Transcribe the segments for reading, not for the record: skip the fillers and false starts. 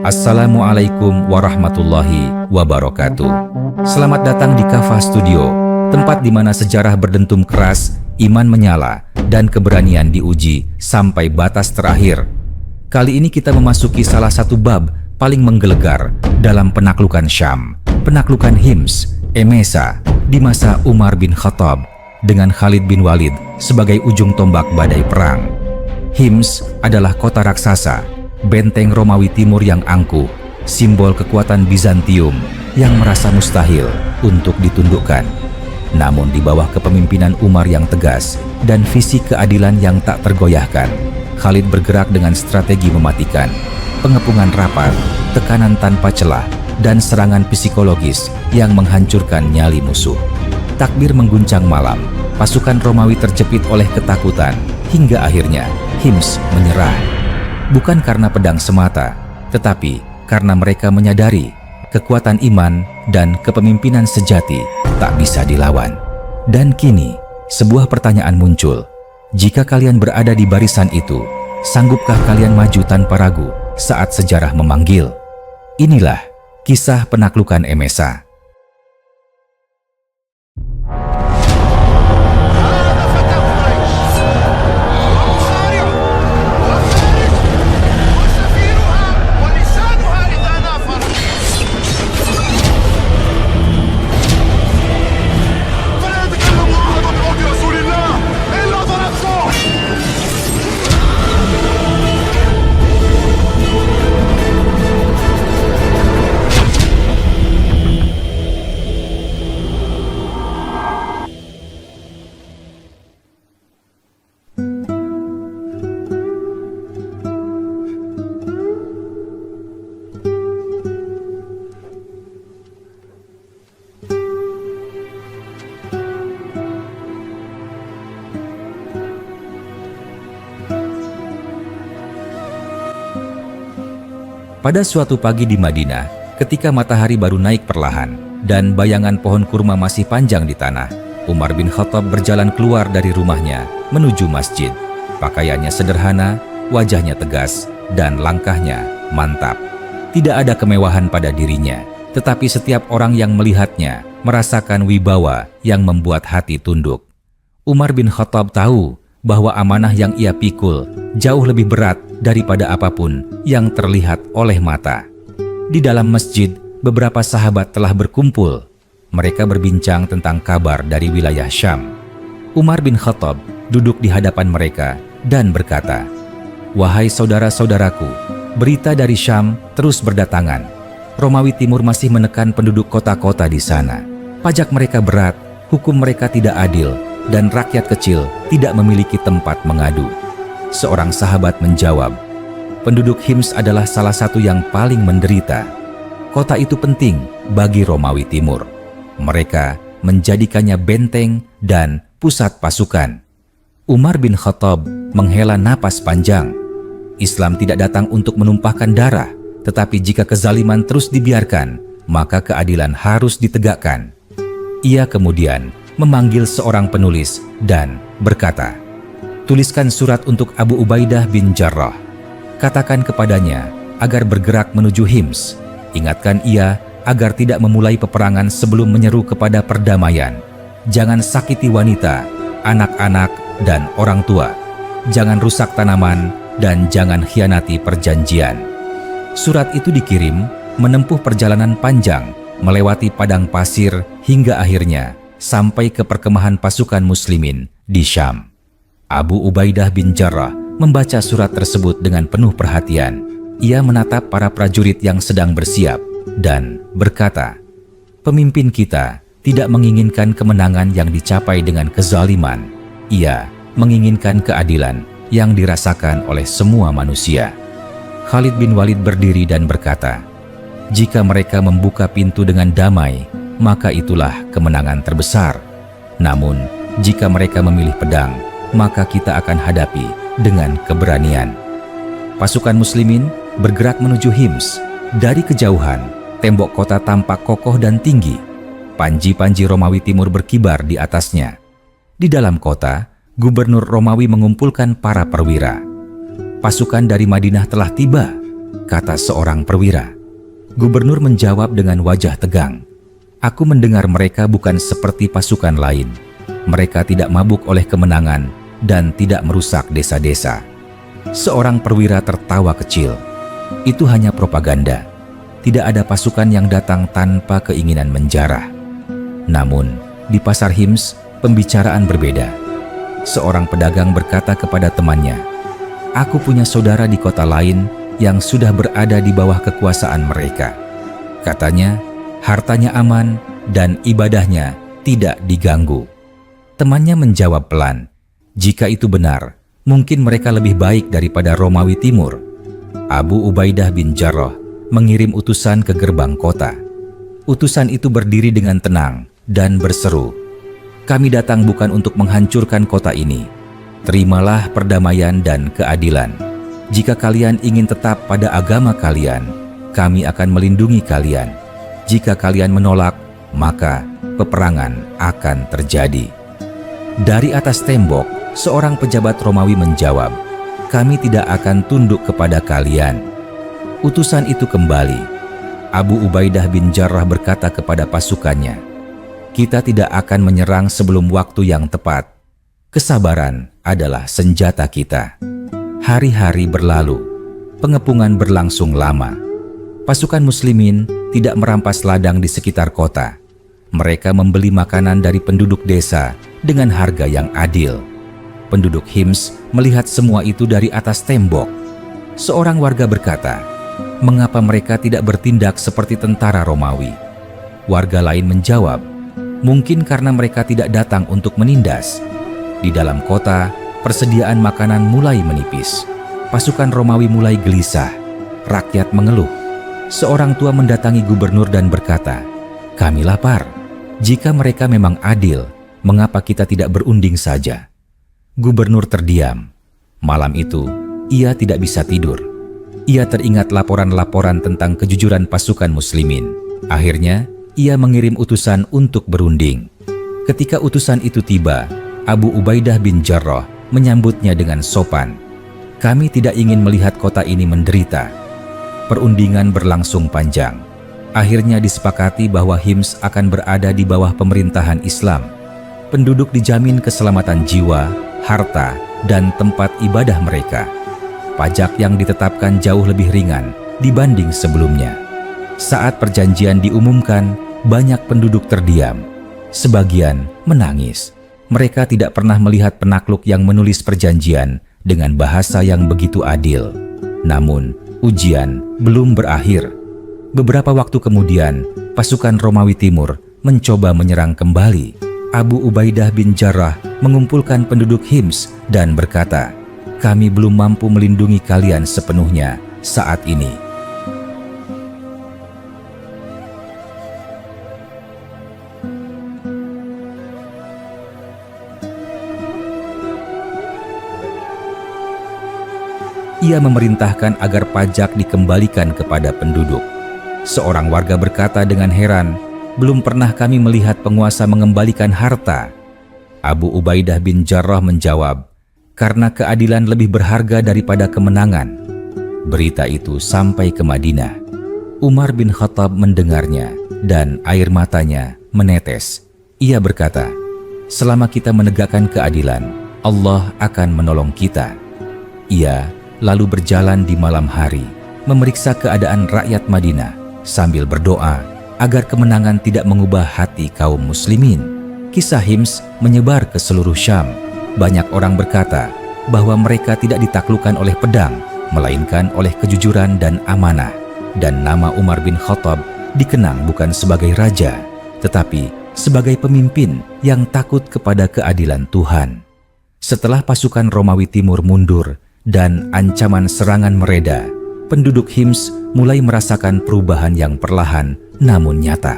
Assalamualaikum warahmatullahi wabarakatuh. Selamat datang di Kafah Studio, tempat di mana sejarah berdentum keras, iman menyala, dan keberanian diuji sampai batas terakhir. Kali ini kita memasuki salah satu bab paling menggelegar dalam penaklukan Syam, penaklukan Hims, Emesa, di masa Umar bin Khattab, dengan Khalid bin Walid sebagai ujung tombak badai perang. Hims adalah kota raksasa, benteng Romawi Timur yang angkuh, simbol kekuatan Bizantium yang merasa mustahil untuk ditundukkan. Namun di bawah kepemimpinan Umar yang tegas dan visi keadilan yang tak tergoyahkan, Khalid bergerak dengan strategi mematikan, pengepungan rapat, tekanan tanpa celah, dan serangan psikologis yang menghancurkan nyali musuh. Takbir mengguncang malam, pasukan Romawi terjepit oleh ketakutan, hingga akhirnya Hims menyerah. Bukan karena pedang semata, tetapi karena mereka menyadari kekuatan iman dan kepemimpinan sejati tak bisa dilawan. Dan kini, sebuah pertanyaan muncul. Jika kalian berada di barisan itu, sanggupkah kalian maju tanpa ragu saat sejarah memanggil? Inilah kisah penaklukan Emesa. Pada suatu pagi di Madinah, ketika matahari baru naik perlahan dan bayangan pohon kurma masih panjang di tanah, Umar bin Khattab berjalan keluar dari rumahnya menuju masjid. Pakaiannya sederhana, wajahnya tegas, dan langkahnya mantap. Tidak ada kemewahan pada dirinya, tetapi setiap orang yang melihatnya merasakan wibawa yang membuat hati tunduk. Umar bin Khattab tahu bahwa amanah yang ia pikul jauh lebih berat daripada apapun yang terlihat oleh mata. Di dalam masjid, beberapa sahabat telah berkumpul. Mereka berbincang tentang kabar dari wilayah Syam. Umar bin Khattab duduk di hadapan mereka dan berkata, "Wahai saudara-saudaraku, berita dari Syam terus berdatangan. Romawi Timur masih menekan penduduk kota-kota di sana. Pajak mereka berat, hukum mereka tidak adil, dan rakyat kecil tidak memiliki tempat mengadu." Seorang sahabat menjawab, "Penduduk Hims adalah salah satu yang paling menderita. Kota itu penting bagi Romawi Timur. Mereka menjadikannya benteng dan pusat pasukan." Umar bin Khattab menghela napas panjang. Islam tidak datang untuk menumpahkan darah, tetapi jika kezaliman terus dibiarkan, maka keadilan harus ditegakkan. Ia kemudian memanggil seorang penulis dan berkata, "Tuliskan surat untuk Abu Ubaidah bin Jarrah. Katakan kepadanya agar bergerak menuju Hims. Ingatkan ia agar tidak memulai peperangan sebelum menyeru kepada perdamaian. Jangan sakiti wanita, anak-anak, dan orang tua. Jangan rusak tanaman, dan jangan khianati perjanjian." Surat itu dikirim menempuh perjalanan panjang, melewati padang pasir hingga akhirnya sampai ke perkemahan pasukan muslimin di Syam. Abu Ubaidah bin Jarrah membaca surat tersebut dengan penuh perhatian. Ia menatap para prajurit yang sedang bersiap dan berkata, "Pemimpin kita tidak menginginkan kemenangan yang dicapai dengan kezaliman. Ia menginginkan keadilan yang dirasakan oleh semua manusia." Khalid bin Walid berdiri dan berkata, "Jika mereka membuka pintu dengan damai, maka itulah kemenangan terbesar. Namun, jika mereka memilih pedang, maka kita akan hadapi dengan keberanian." Pasukan muslimin bergerak menuju Hims. Dari kejauhan, tembok kota tampak kokoh dan tinggi. Panji-panji Romawi Timur berkibar di atasnya. Di dalam kota, gubernur Romawi mengumpulkan para perwira. Pasukan dari Madinah telah tiba. kata seorang perwira. Gubernur menjawab dengan wajah tegang. Aku mendengar mereka bukan seperti pasukan lain. Mereka tidak mabuk oleh kemenangan dan tidak merusak desa-desa. Seorang perwira tertawa kecil. Itu hanya propaganda. Tidak ada pasukan yang datang tanpa keinginan menjarah. Namun, di pasar Hims, pembicaraan berbeda. Seorang pedagang berkata kepada temannya, "Aku punya saudara di kota lain yang sudah berada di bawah kekuasaan mereka. Katanya, hartanya aman dan ibadahnya tidak diganggu." Temannya menjawab pelan, "Jika itu benar, mungkin mereka lebih baik daripada Romawi Timur." Abu Ubaidah bin Jarrah mengirim utusan ke gerbang kota. Utusan itu berdiri dengan tenang dan berseru, "Kami datang bukan untuk menghancurkan kota ini. Terimalah perdamaian dan keadilan. Jika kalian ingin tetap pada agama kalian, kami akan melindungi kalian. Jika kalian menolak, maka peperangan akan terjadi." Dari atas tembok, seorang pejabat Romawi menjawab, "Kami tidak akan tunduk kepada kalian." Utusan itu kembali. Abu Ubaidah bin Jarrah berkata kepada pasukannya, "Kita tidak akan menyerang sebelum waktu yang tepat. Kesabaran adalah senjata kita." Hari-hari berlalu, pengepungan berlangsung lama. Pasukan muslimin tidak merampas ladang di sekitar kota. Mereka membeli makanan dari penduduk desa dengan harga yang adil. Penduduk Hims melihat semua itu dari atas tembok. Seorang warga berkata, "Mengapa mereka tidak bertindak seperti tentara Romawi?" Warga lain menjawab, "Mungkin karena mereka tidak datang untuk menindas." Di dalam kota, persediaan makanan mulai menipis. Pasukan Romawi mulai gelisah. Rakyat mengeluh. Seorang tua mendatangi gubernur dan berkata, "Kami lapar. Jika mereka memang adil, mengapa kita tidak berunding saja?" Gubernur terdiam. Malam itu, ia tidak bisa tidur. Ia teringat laporan-laporan tentang kejujuran pasukan muslimin. Akhirnya, ia mengirim utusan untuk berunding. Ketika utusan itu tiba, Abu Ubaidah bin Jarrah menyambutnya dengan sopan. "Kami tidak ingin melihat kota ini menderita." Perundingan berlangsung panjang. Akhirnya disepakati bahwa Hims akan berada di bawah pemerintahan Islam. Penduduk dijamin keselamatan jiwa, harta, dan tempat ibadah mereka. Pajak yang ditetapkan jauh lebih ringan dibanding sebelumnya. Saat perjanjian diumumkan, banyak penduduk terdiam. Sebagian menangis. Mereka tidak pernah melihat penakluk yang menulis perjanjian dengan bahasa yang begitu adil. Namun, ujian belum berakhir. Beberapa waktu kemudian, pasukan Romawi Timur mencoba menyerang kembali. Abu Ubaidah bin Jarrah mengumpulkan penduduk Hims dan berkata, "Kami belum mampu melindungi kalian sepenuhnya saat ini." Ia memerintahkan agar pajak dikembalikan kepada penduduk. Seorang warga berkata dengan heran, "Belum pernah kami melihat penguasa mengembalikan harta." Abu Ubaidah bin Jarrah menjawab, "Karena keadilan lebih berharga daripada kemenangan." Berita itu sampai ke Madinah. Umar bin Khattab mendengarnya dan air matanya menetes. Ia berkata, "Selama kita menegakkan keadilan, Allah akan menolong kita." Ia lalu berjalan di malam hari, memeriksa keadaan rakyat Madinah sambil berdoa agar kemenangan tidak mengubah hati kaum muslimin. Kisah Hims menyebar ke seluruh Syam. Banyak orang berkata bahwa mereka tidak ditaklukkan oleh pedang, melainkan oleh kejujuran dan amanah. Dan nama Umar bin Khattab dikenang bukan sebagai raja, tetapi sebagai pemimpin yang takut kepada keadilan Tuhan. Setelah pasukan Romawi Timur mundur dan ancaman serangan mereda, penduduk Hims mulai merasakan perubahan yang perlahan namun nyata.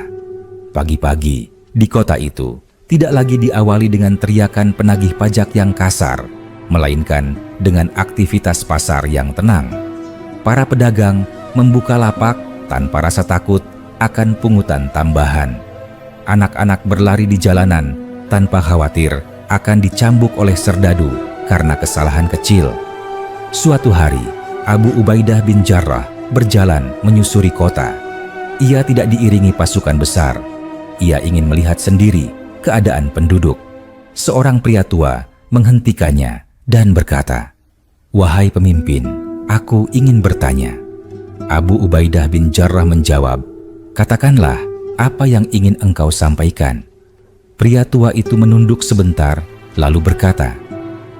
Pagi-pagi di kota itu tidak lagi diawali dengan teriakan penagih pajak yang kasar, melainkan dengan aktivitas pasar yang tenang. Para pedagang membuka lapak tanpa rasa takut akan pungutan tambahan. Anak-anak berlari di jalanan tanpa khawatir akan dicambuk oleh serdadu karena kesalahan kecil. Suatu hari, Abu Ubaidah bin Jarrah berjalan menyusuri kota. Ia tidak diiringi pasukan besar. Ia ingin melihat sendiri keadaan penduduk. Seorang pria tua menghentikannya dan berkata, "Wahai pemimpin, aku ingin bertanya." Abu Ubaidah bin Jarrah menjawab, "Katakanlah apa yang ingin engkau sampaikan." Pria tua itu menunduk sebentar, lalu berkata,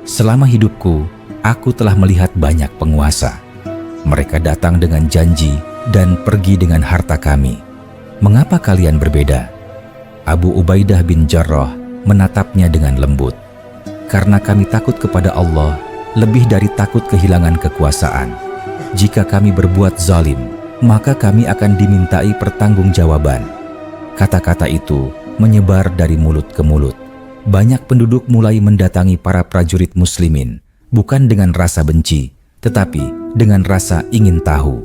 "Selama hidupku, aku telah melihat banyak penguasa. Mereka datang dengan janji dan pergi dengan harta kami. Mengapa kalian berbeda?" Abu Ubaidah bin Jarrah menatapnya dengan lembut. "Karena kami takut kepada Allah lebih dari takut kehilangan kekuasaan. Jika kami berbuat zalim, maka kami akan dimintai pertanggungjawaban." Kata-kata itu menyebar dari mulut ke mulut. Banyak penduduk mulai mendatangi para prajurit muslimin, bukan dengan rasa benci, tetapi dengan rasa ingin tahu.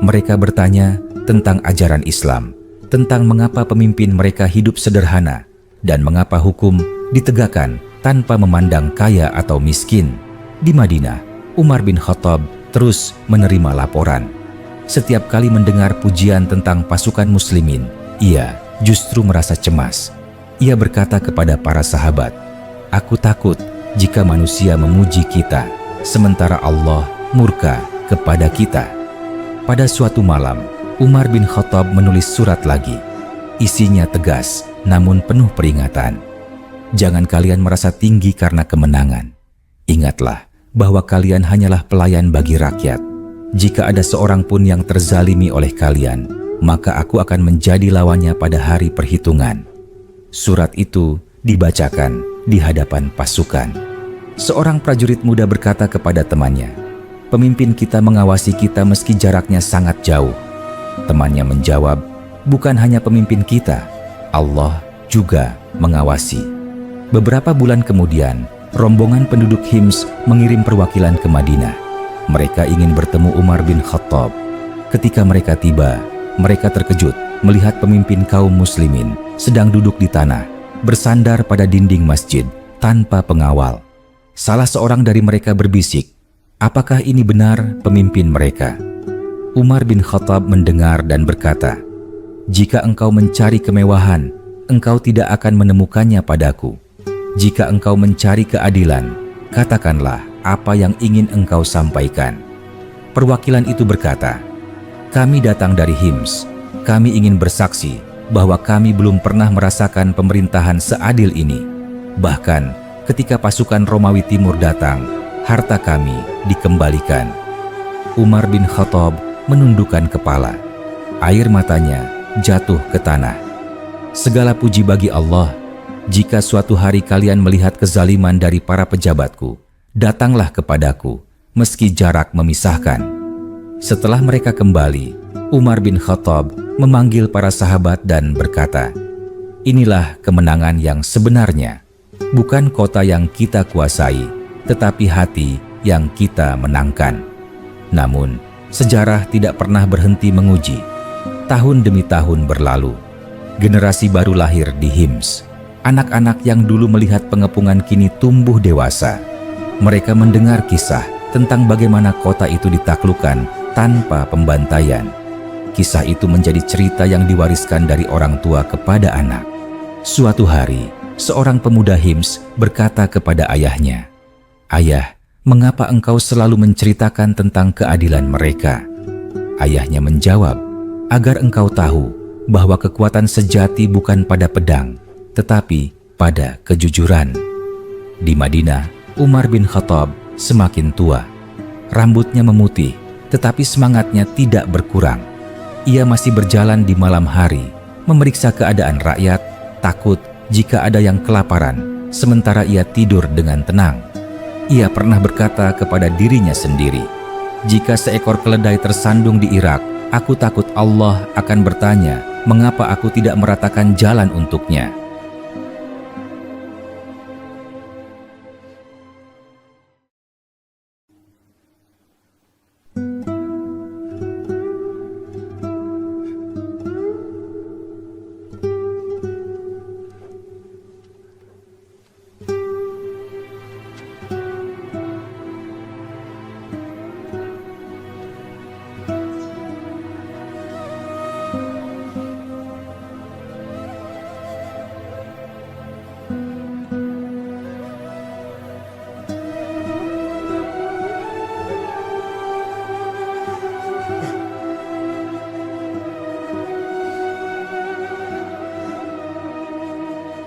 Mereka bertanya tentang ajaran Islam, tentang mengapa pemimpin mereka hidup sederhana, dan mengapa hukum ditegakkan tanpa memandang kaya atau miskin. Di Madinah, Umar bin Khattab terus menerima laporan. Setiap kali mendengar pujian tentang pasukan muslimin, ia justru merasa cemas. Ia berkata kepada para sahabat, "Aku takut jika manusia memuji kita, sementara Allah murka kepada kita." Pada suatu malam, Umar bin Khattab menulis surat lagi. Isinya tegas, namun penuh peringatan. "Jangan kalian merasa tinggi karena kemenangan. Ingatlah bahwa kalian hanyalah pelayan bagi rakyat. Jika ada seorang pun yang terzalimi oleh kalian, maka aku akan menjadi lawannya pada hari perhitungan." Surat itu dibacakan di hadapan pasukan. Seorang prajurit muda berkata kepada temannya, "Pemimpin kita mengawasi kita meski jaraknya sangat jauh." Temannya menjawab, "Bukan hanya pemimpin kita, Allah juga mengawasi." Beberapa bulan kemudian, rombongan penduduk Hims mengirim perwakilan ke Madinah. Mereka ingin bertemu Umar bin Khattab. Ketika mereka tiba, mereka terkejut melihat pemimpin kaum muslimin sedang duduk di tanah, bersandar pada dinding masjid tanpa pengawal. Salah seorang dari mereka berbisik, "Apakah ini benar pemimpin mereka?" Umar bin Khattab mendengar dan berkata, "Jika engkau mencari kemewahan, engkau tidak akan menemukannya padaku. Jika engkau mencari keadilan, katakanlah apa yang ingin engkau sampaikan." Perwakilan itu berkata, "Kami datang dari Hims. Kami ingin bersaksi bahwa kami belum pernah merasakan pemerintahan seadil ini. Bahkan ketika pasukan Romawi Timur datang, harta kami dikembalikan." Umar bin Khattab menundukkan kepala. Air matanya jatuh ke tanah. "Segala puji bagi Allah. Jika suatu hari kalian melihat kezaliman dari para pejabatku, datanglah kepadaku, meski jarak memisahkan." Setelah mereka kembali, Umar bin Khattab memanggil para sahabat dan berkata, "Inilah kemenangan yang sebenarnya. Bukan kota yang kita kuasai, tetapi hati yang kita menangkan." Namun, sejarah tidak pernah berhenti menguji. Tahun demi tahun berlalu. Generasi baru lahir di Hims. Anak-anak yang dulu melihat pengepungan kini tumbuh dewasa. Mereka mendengar kisah tentang bagaimana kota itu ditaklukkan tanpa pembantaian. Kisah itu menjadi cerita yang diwariskan dari orang tua kepada anak. Suatu hari, seorang pemuda Hims berkata kepada ayahnya, "Ayah, mengapa engkau selalu menceritakan tentang keadilan mereka?" Ayahnya menjawab, "Agar engkau tahu bahwa kekuatan sejati bukan pada pedang, tetapi pada kejujuran." Di Madinah, Umar bin Khattab semakin tua. Rambutnya memutih, tetapi semangatnya tidak berkurang. Ia masih berjalan di malam hari, memeriksa keadaan rakyat, takut jika ada yang kelaparan, sementara ia tidur dengan tenang. Ia pernah berkata kepada dirinya sendiri, "Jika seekor keledai tersandung di Irak, aku takut Allah akan bertanya, mengapa aku tidak meratakan jalan untuknya?"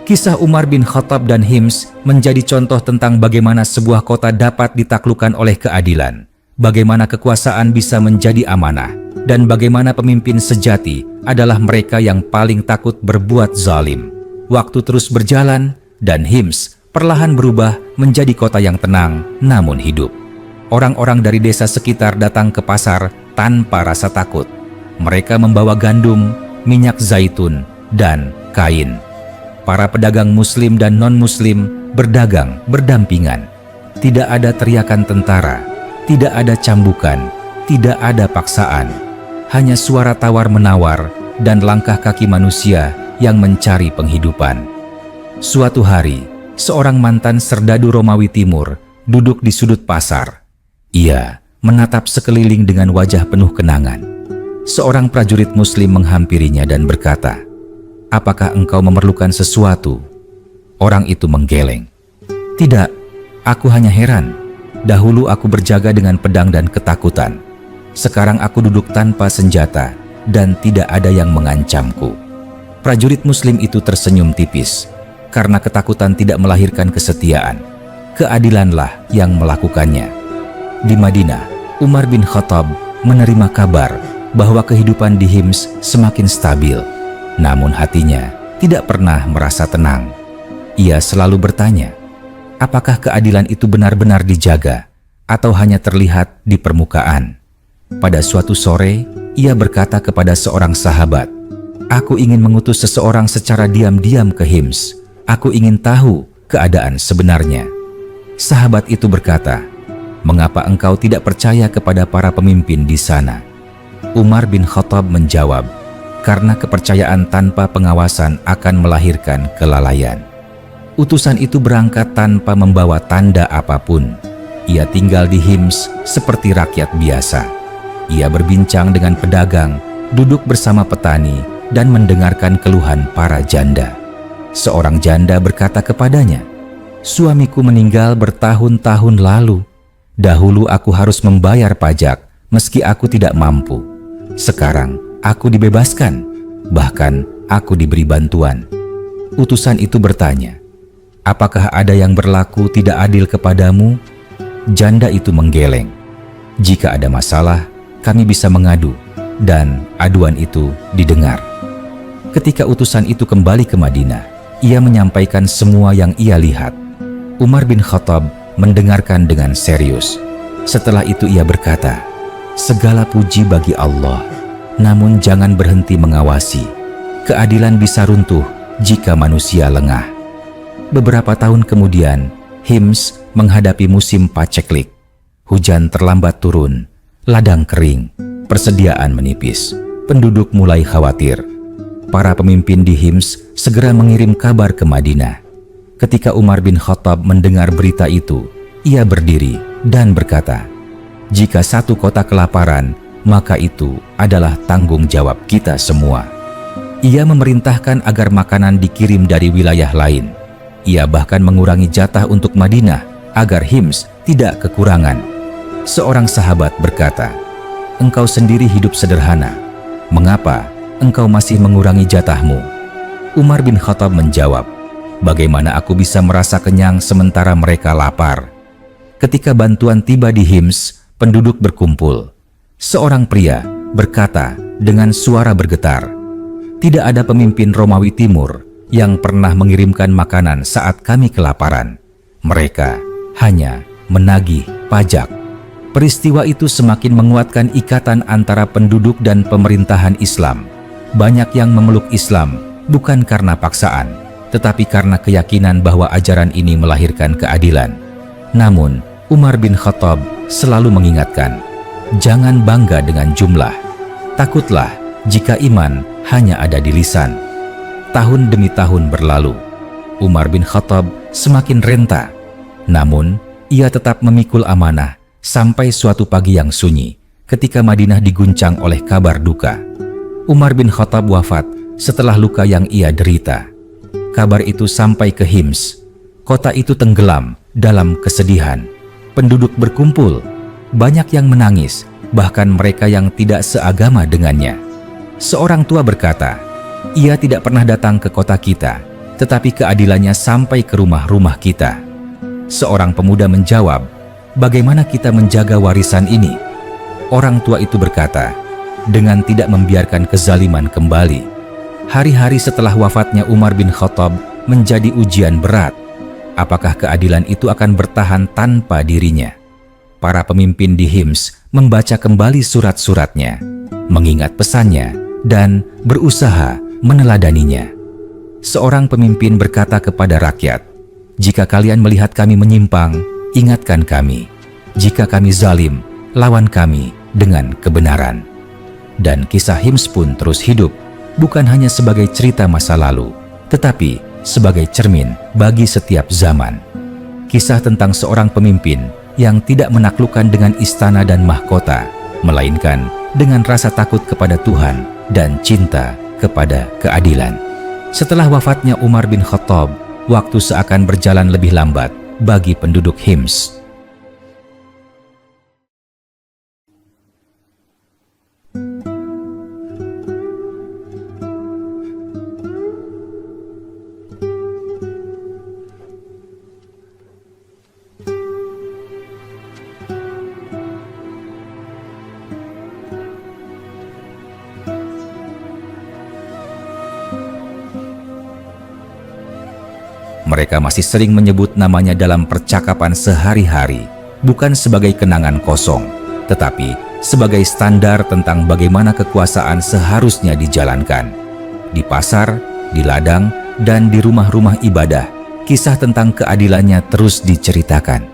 Kisah Umar bin Khattab dan Hims menjadi contoh tentang bagaimana sebuah kota dapat ditaklukkan oleh keadilan, bagaimana kekuasaan bisa menjadi amanah, dan bagaimana pemimpin sejati adalah mereka yang paling takut berbuat zalim. Waktu terus berjalan, dan Hims perlahan berubah menjadi kota yang tenang namun hidup. Orang-orang dari desa sekitar datang ke pasar tanpa rasa takut. Mereka membawa gandum, minyak zaitun, dan kain. Para pedagang muslim dan non-muslim berdagang berdampingan. Tidak ada teriakan tentara, tidak ada cambukan, tidak ada paksaan. Hanya suara tawar-menawar dan langkah kaki manusia yang mencari penghidupan. Suatu hari, seorang mantan serdadu Romawi Timur duduk di sudut pasar. Ia menatap sekeliling dengan wajah penuh kenangan. Seorang prajurit muslim menghampirinya dan berkata, "Apakah engkau memerlukan sesuatu?" Orang itu menggeleng. "Tidak, aku hanya heran. Dahulu aku berjaga dengan pedang dan ketakutan. Sekarang aku duduk tanpa senjata dan tidak ada yang mengancamku." Prajurit muslim itu tersenyum tipis. Karena ketakutan tidak melahirkan kesetiaan, keadilanlah yang melakukannya. Di Madinah, Umar bin Khattab menerima kabar bahwa kehidupan di Hims semakin stabil. Namun hatinya tidak pernah merasa tenang. Ia selalu bertanya, apakah keadilan itu benar-benar dijaga atau hanya terlihat di permukaan? Pada suatu sore, ia berkata kepada seorang sahabat, "Aku ingin mengutus seseorang secara diam-diam ke Hims. Aku ingin tahu keadaan sebenarnya." Sahabat itu berkata, "Mengapa engkau tidak percaya kepada para pemimpin di sana?" Umar bin Khattab menjawab, "Karena kepercayaan tanpa pengawasan akan melahirkan kelalaian." Utusan itu berangkat tanpa membawa tanda apapun. Ia tinggal di Hims seperti rakyat biasa. Ia berbincang dengan pedagang, duduk bersama petani, dan mendengarkan keluhan para janda. Seorang janda berkata kepadanya, "Suamiku meninggal bertahun-tahun lalu. Dahulu aku harus membayar pajak meski aku tidak mampu. Sekarang aku dibebaskan, bahkan aku diberi bantuan." Utusan itu bertanya, "Apakah ada yang berlaku tidak adil kepadamu?" Janda itu menggeleng, "Jika ada masalah, kami bisa mengadu," dan aduan itu didengar. Ketika utusan itu kembali ke Madinah, ia menyampaikan semua yang ia lihat. Umar bin Khattab mendengarkan dengan serius. Setelah itu ia berkata, "Segala puji bagi Allah, namun jangan berhenti mengawasi. Keadilan bisa runtuh jika manusia lengah." Beberapa tahun kemudian, Hims menghadapi musim paceklik. Hujan terlambat turun, ladang kering, persediaan menipis. Penduduk mulai khawatir. Para pemimpin di Hims segera mengirim kabar ke Madinah. Ketika Umar bin Khattab mendengar berita itu, ia berdiri dan berkata, "Jika satu kota kelaparan, maka itu adalah tanggung jawab kita semua." Ia memerintahkan agar makanan dikirim dari wilayah lain. Ia bahkan mengurangi jatah untuk Madinah agar Hims tidak kekurangan. Seorang sahabat berkata, "Engkau sendiri hidup sederhana. Mengapa engkau masih mengurangi jatahmu?" Umar bin Khattab menjawab, "Bagaimana aku bisa merasa kenyang sementara mereka lapar?" Ketika bantuan tiba di Hims, penduduk berkumpul. Seorang pria berkata dengan suara bergetar, "Tidak ada pemimpin Romawi Timur yang pernah mengirimkan makanan saat kami kelaparan. Mereka hanya menagih pajak." Peristiwa itu semakin menguatkan ikatan antara penduduk dan pemerintahan Islam. Banyak yang memeluk Islam bukan karena paksaan, tetapi karena keyakinan bahwa ajaran ini melahirkan keadilan. Namun, Umar bin Khattab selalu mengingatkan, jangan bangga dengan jumlah. Takutlah jika iman hanya ada di lisan. Tahun demi tahun berlalu. Umar bin Khattab semakin renta. Namun, ia tetap memikul amanah sampai suatu pagi yang sunyi ketika Madinah diguncang oleh kabar duka. Umar bin Khattab wafat setelah luka yang ia derita. Kabar itu sampai ke Hims. Kota itu tenggelam dalam kesedihan. Penduduk berkumpul, banyak yang menangis, bahkan mereka yang tidak seagama dengannya. Seorang tua berkata, "Ia tidak pernah datang ke kota kita, tetapi keadilannya sampai ke rumah-rumah kita. Seorang pemuda menjawab, "Bagaimana kita menjaga warisan ini?" Orang tua itu berkata, "Dengan tidak membiarkan kezaliman kembali." Hari-hari setelah wafatnya Umar bin Khattab menjadi ujian berat. Apakah keadilan itu akan bertahan tanpa dirinya? Para pemimpin di Hims membaca kembali surat-suratnya, mengingat pesannya, dan berusaha meneladaninya. Seorang pemimpin berkata kepada rakyat, "Jika kalian melihat kami menyimpang, ingatkan kami. Jika kami zalim, lawan kami dengan kebenaran." Dan kisah Hims pun terus hidup, bukan hanya sebagai cerita masa lalu, tetapi sebagai cermin bagi setiap zaman. Kisah tentang seorang pemimpin yang tidak menaklukkan dengan istana dan mahkota, melainkan dengan rasa takut kepada Tuhan dan cinta kepada keadilan. Setelah wafatnya Umar bin Khattab, waktu seakan berjalan lebih lambat bagi penduduk Hims. Mereka masih sering menyebut namanya dalam percakapan sehari-hari, bukan sebagai kenangan kosong, tetapi sebagai standar tentang bagaimana kekuasaan seharusnya dijalankan. Di pasar, di ladang, dan di rumah-rumah ibadah, kisah tentang keadilannya terus diceritakan.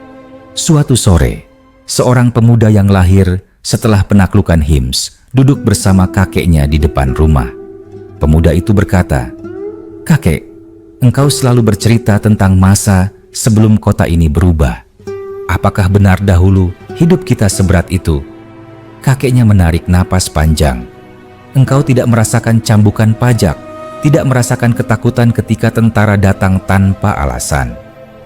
Suatu sore, seorang pemuda yang lahir setelah penaklukan Hims duduk bersama kakeknya di depan rumah. Pemuda itu berkata, "Kakek, engkau selalu bercerita tentang masa sebelum kota ini berubah. Apakah benar dahulu hidup kita seberat itu?" Kakeknya menarik napas panjang. "Engkau tidak merasakan cambukan pajak, tidak merasakan ketakutan ketika tentara datang tanpa alasan.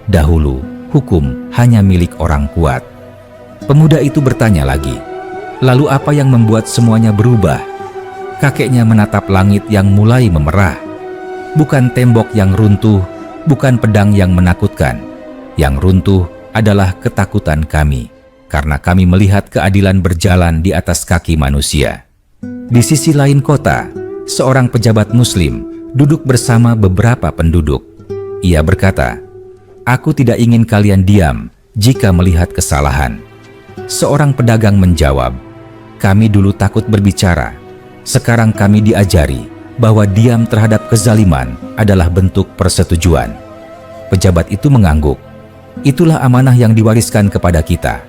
Dahulu, hukum hanya milik orang kuat." Pemuda itu bertanya lagi, "Lalu apa yang membuat semuanya berubah?" Kakeknya menatap langit yang mulai memerah. Bukan tembok yang runtuh, bukan pedang yang menakutkan. Yang runtuh adalah ketakutan kami, karena kami melihat keadilan berjalan di atas kaki manusia. Di sisi lain kota, seorang pejabat Muslim duduk bersama beberapa penduduk. Ia berkata, "Aku tidak ingin kalian diam jika melihat kesalahan." Seorang pedagang menjawab, "Kami dulu takut berbicara, sekarang kami diajari bahwa diam terhadap kezaliman adalah bentuk persetujuan." Pejabat itu mengangguk. Itulah amanah yang diwariskan kepada kita.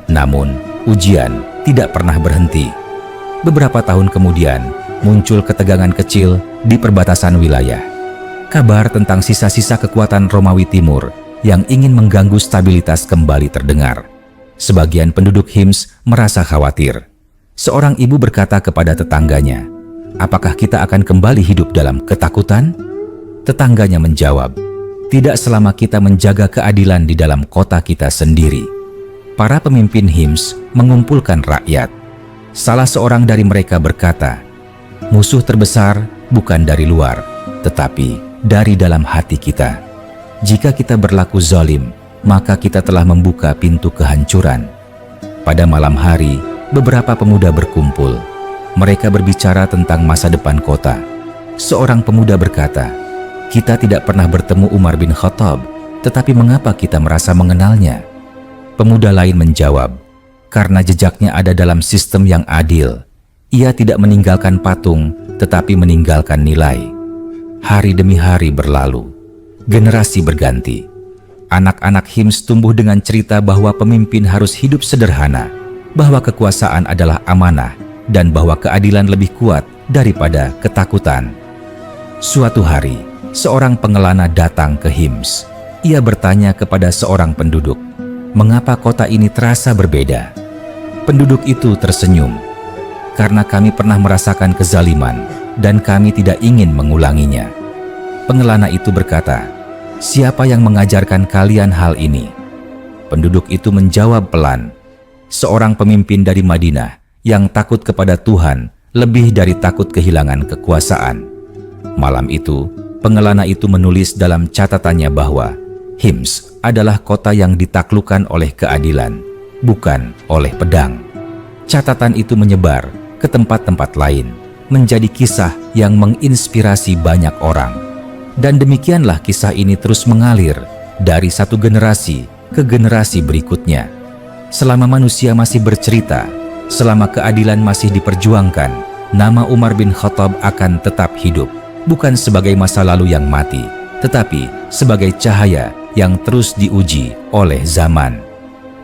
Namun, ujian tidak pernah berhenti. Beberapa tahun kemudian, muncul ketegangan kecil di perbatasan wilayah. Kabar tentang sisa-sisa kekuatan Romawi Timur yang ingin mengganggu stabilitas kembali terdengar. Sebagian penduduk Hims merasa khawatir. Seorang ibu berkata kepada tetangganya, "Apakah kita akan kembali hidup dalam ketakutan?" Tetangganya menjawab, "Tidak selama kita menjaga keadilan di dalam kota kita sendiri." Para pemimpin Hims mengumpulkan rakyat. Salah seorang dari mereka berkata, "Musuh terbesar bukan dari luar, tetapi dari dalam hati kita. Jika kita berlaku zalim, maka kita telah membuka pintu kehancuran." Pada malam hari, beberapa pemuda berkumpul. Mereka berbicara tentang masa depan kota. Seorang pemuda berkata, "Kita tidak pernah bertemu Umar bin Khattab, tetapi mengapa kita merasa mengenalnya?" Pemuda lain menjawab, "Karena jejaknya ada dalam sistem yang adil. Ia tidak meninggalkan patung, tetapi meninggalkan nilai." Hari demi hari berlalu. Generasi berganti. Anak-anak Hims tumbuh dengan cerita bahwa pemimpin harus hidup sederhana, bahwa kekuasaan adalah amanah, dan bahwa keadilan lebih kuat daripada ketakutan. Suatu hari, seorang pengelana datang ke Hims. Ia bertanya kepada seorang penduduk, "Mengapa kota ini terasa berbeda?" Penduduk itu tersenyum, "Karena kami pernah merasakan kezaliman dan kami tidak ingin mengulanginya." Pengelana itu berkata, "Siapa yang mengajarkan kalian hal ini?" Penduduk itu menjawab pelan, "Seorang pemimpin dari Madinah yang takut kepada Tuhan lebih dari takut kehilangan kekuasaan." Malam itu, pengelana itu menulis dalam catatannya bahwa Hims adalah kota yang ditaklukkan oleh keadilan, bukan oleh pedang. Catatan itu menyebar ke tempat-tempat lain, menjadi kisah yang menginspirasi banyak orang. Dan demikianlah kisah ini terus mengalir dari satu generasi ke generasi berikutnya. Selama manusia masih bercerita, selama keadilan masih diperjuangkan, nama Umar bin Khattab akan tetap hidup, bukan sebagai masa lalu yang mati, tetapi sebagai cahaya yang terus diuji oleh zaman.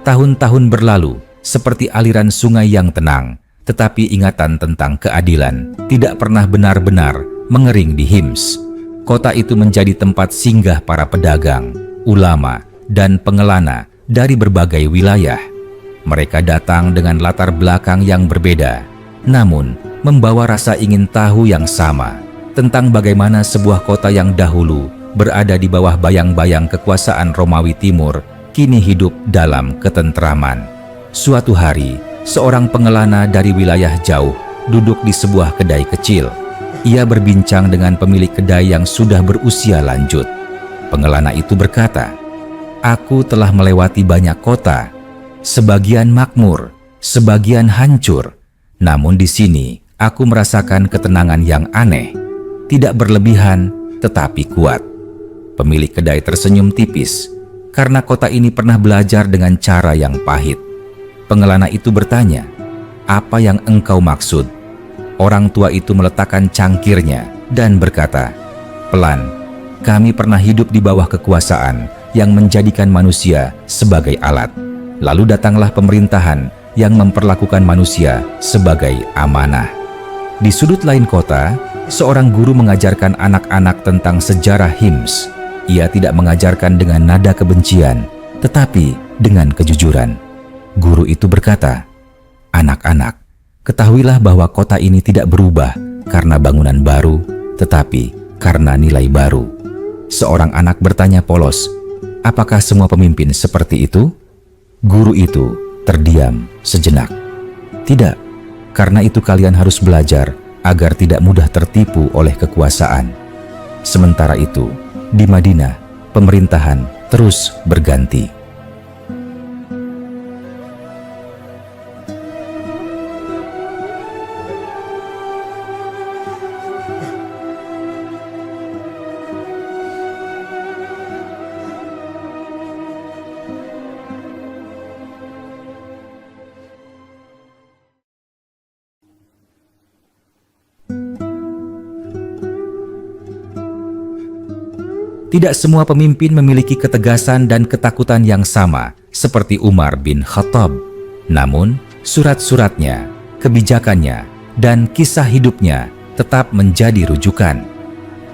Tahun-tahun berlalu seperti aliran sungai yang tenang, tetapi ingatan tentang keadilan tidak pernah benar-benar mengering di Hims. Kota itu menjadi tempat singgah para pedagang, ulama, dan pengelana dari berbagai wilayah. Mereka datang dengan latar belakang yang berbeda, namun membawa rasa ingin tahu yang sama tentang bagaimana sebuah kota yang dahulu berada di bawah bayang-bayang kekuasaan Romawi Timur kini hidup dalam ketentraman. Suatu hari, seorang pengelana dari wilayah jauh duduk di sebuah kedai kecil. Ia berbincang dengan pemilik kedai yang sudah berusia lanjut. Pengelana itu berkata, "Aku telah melewati banyak kota, sebagian makmur, sebagian hancur. Namun di sini aku merasakan ketenangan yang aneh, tidak berlebihan tetapi kuat." Pemilik kedai tersenyum tipis karena kota ini pernah belajar dengan cara yang pahit. Pengelana itu bertanya, "Apa yang engkau maksud?" Orang tua itu meletakkan cangkirnya dan berkata, "Pelan, kami pernah hidup di bawah kekuasaan yang menjadikan manusia sebagai alat. Lalu datanglah pemerintahan yang memperlakukan manusia sebagai amanah." Di sudut lain kota, seorang guru mengajarkan anak-anak tentang sejarah Hims. Ia tidak mengajarkan dengan nada kebencian, tetapi dengan kejujuran. Guru itu berkata, "Anak-anak, ketahuilah bahwa kota ini tidak berubah karena bangunan baru, tetapi karena nilai baru." Seorang anak bertanya polos, "Apakah semua pemimpin seperti itu?" Guru itu terdiam sejenak. "Tidak, karena itu kalian harus belajar agar tidak mudah tertipu oleh kekuasaan." Sementara itu, di Madinah, pemerintahan terus berganti. Tidak semua pemimpin memiliki ketegasan dan ketakutan yang sama seperti Umar bin Khattab. Namun, surat-suratnya, kebijakannya, dan kisah hidupnya tetap menjadi rujukan.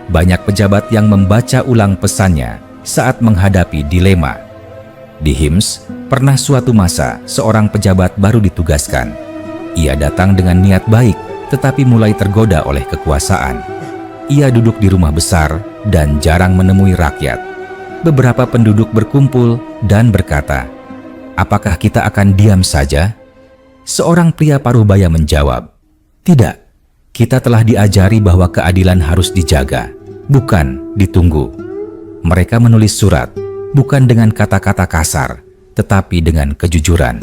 Banyak pejabat yang membaca ulang pesannya saat menghadapi dilema. Di Hims, pernah suatu masa seorang pejabat baru ditugaskan. Ia datang dengan niat baik, tetapi mulai tergoda oleh kekuasaan. Ia duduk di rumah besar dan jarang menemui rakyat. Beberapa penduduk berkumpul dan berkata, "Apakah kita akan diam saja?" Seorang pria parubaya menjawab, "Tidak, kita telah diajari bahwa keadilan harus dijaga, bukan ditunggu." Mereka menulis surat, bukan dengan kata-kata kasar, tetapi dengan kejujuran.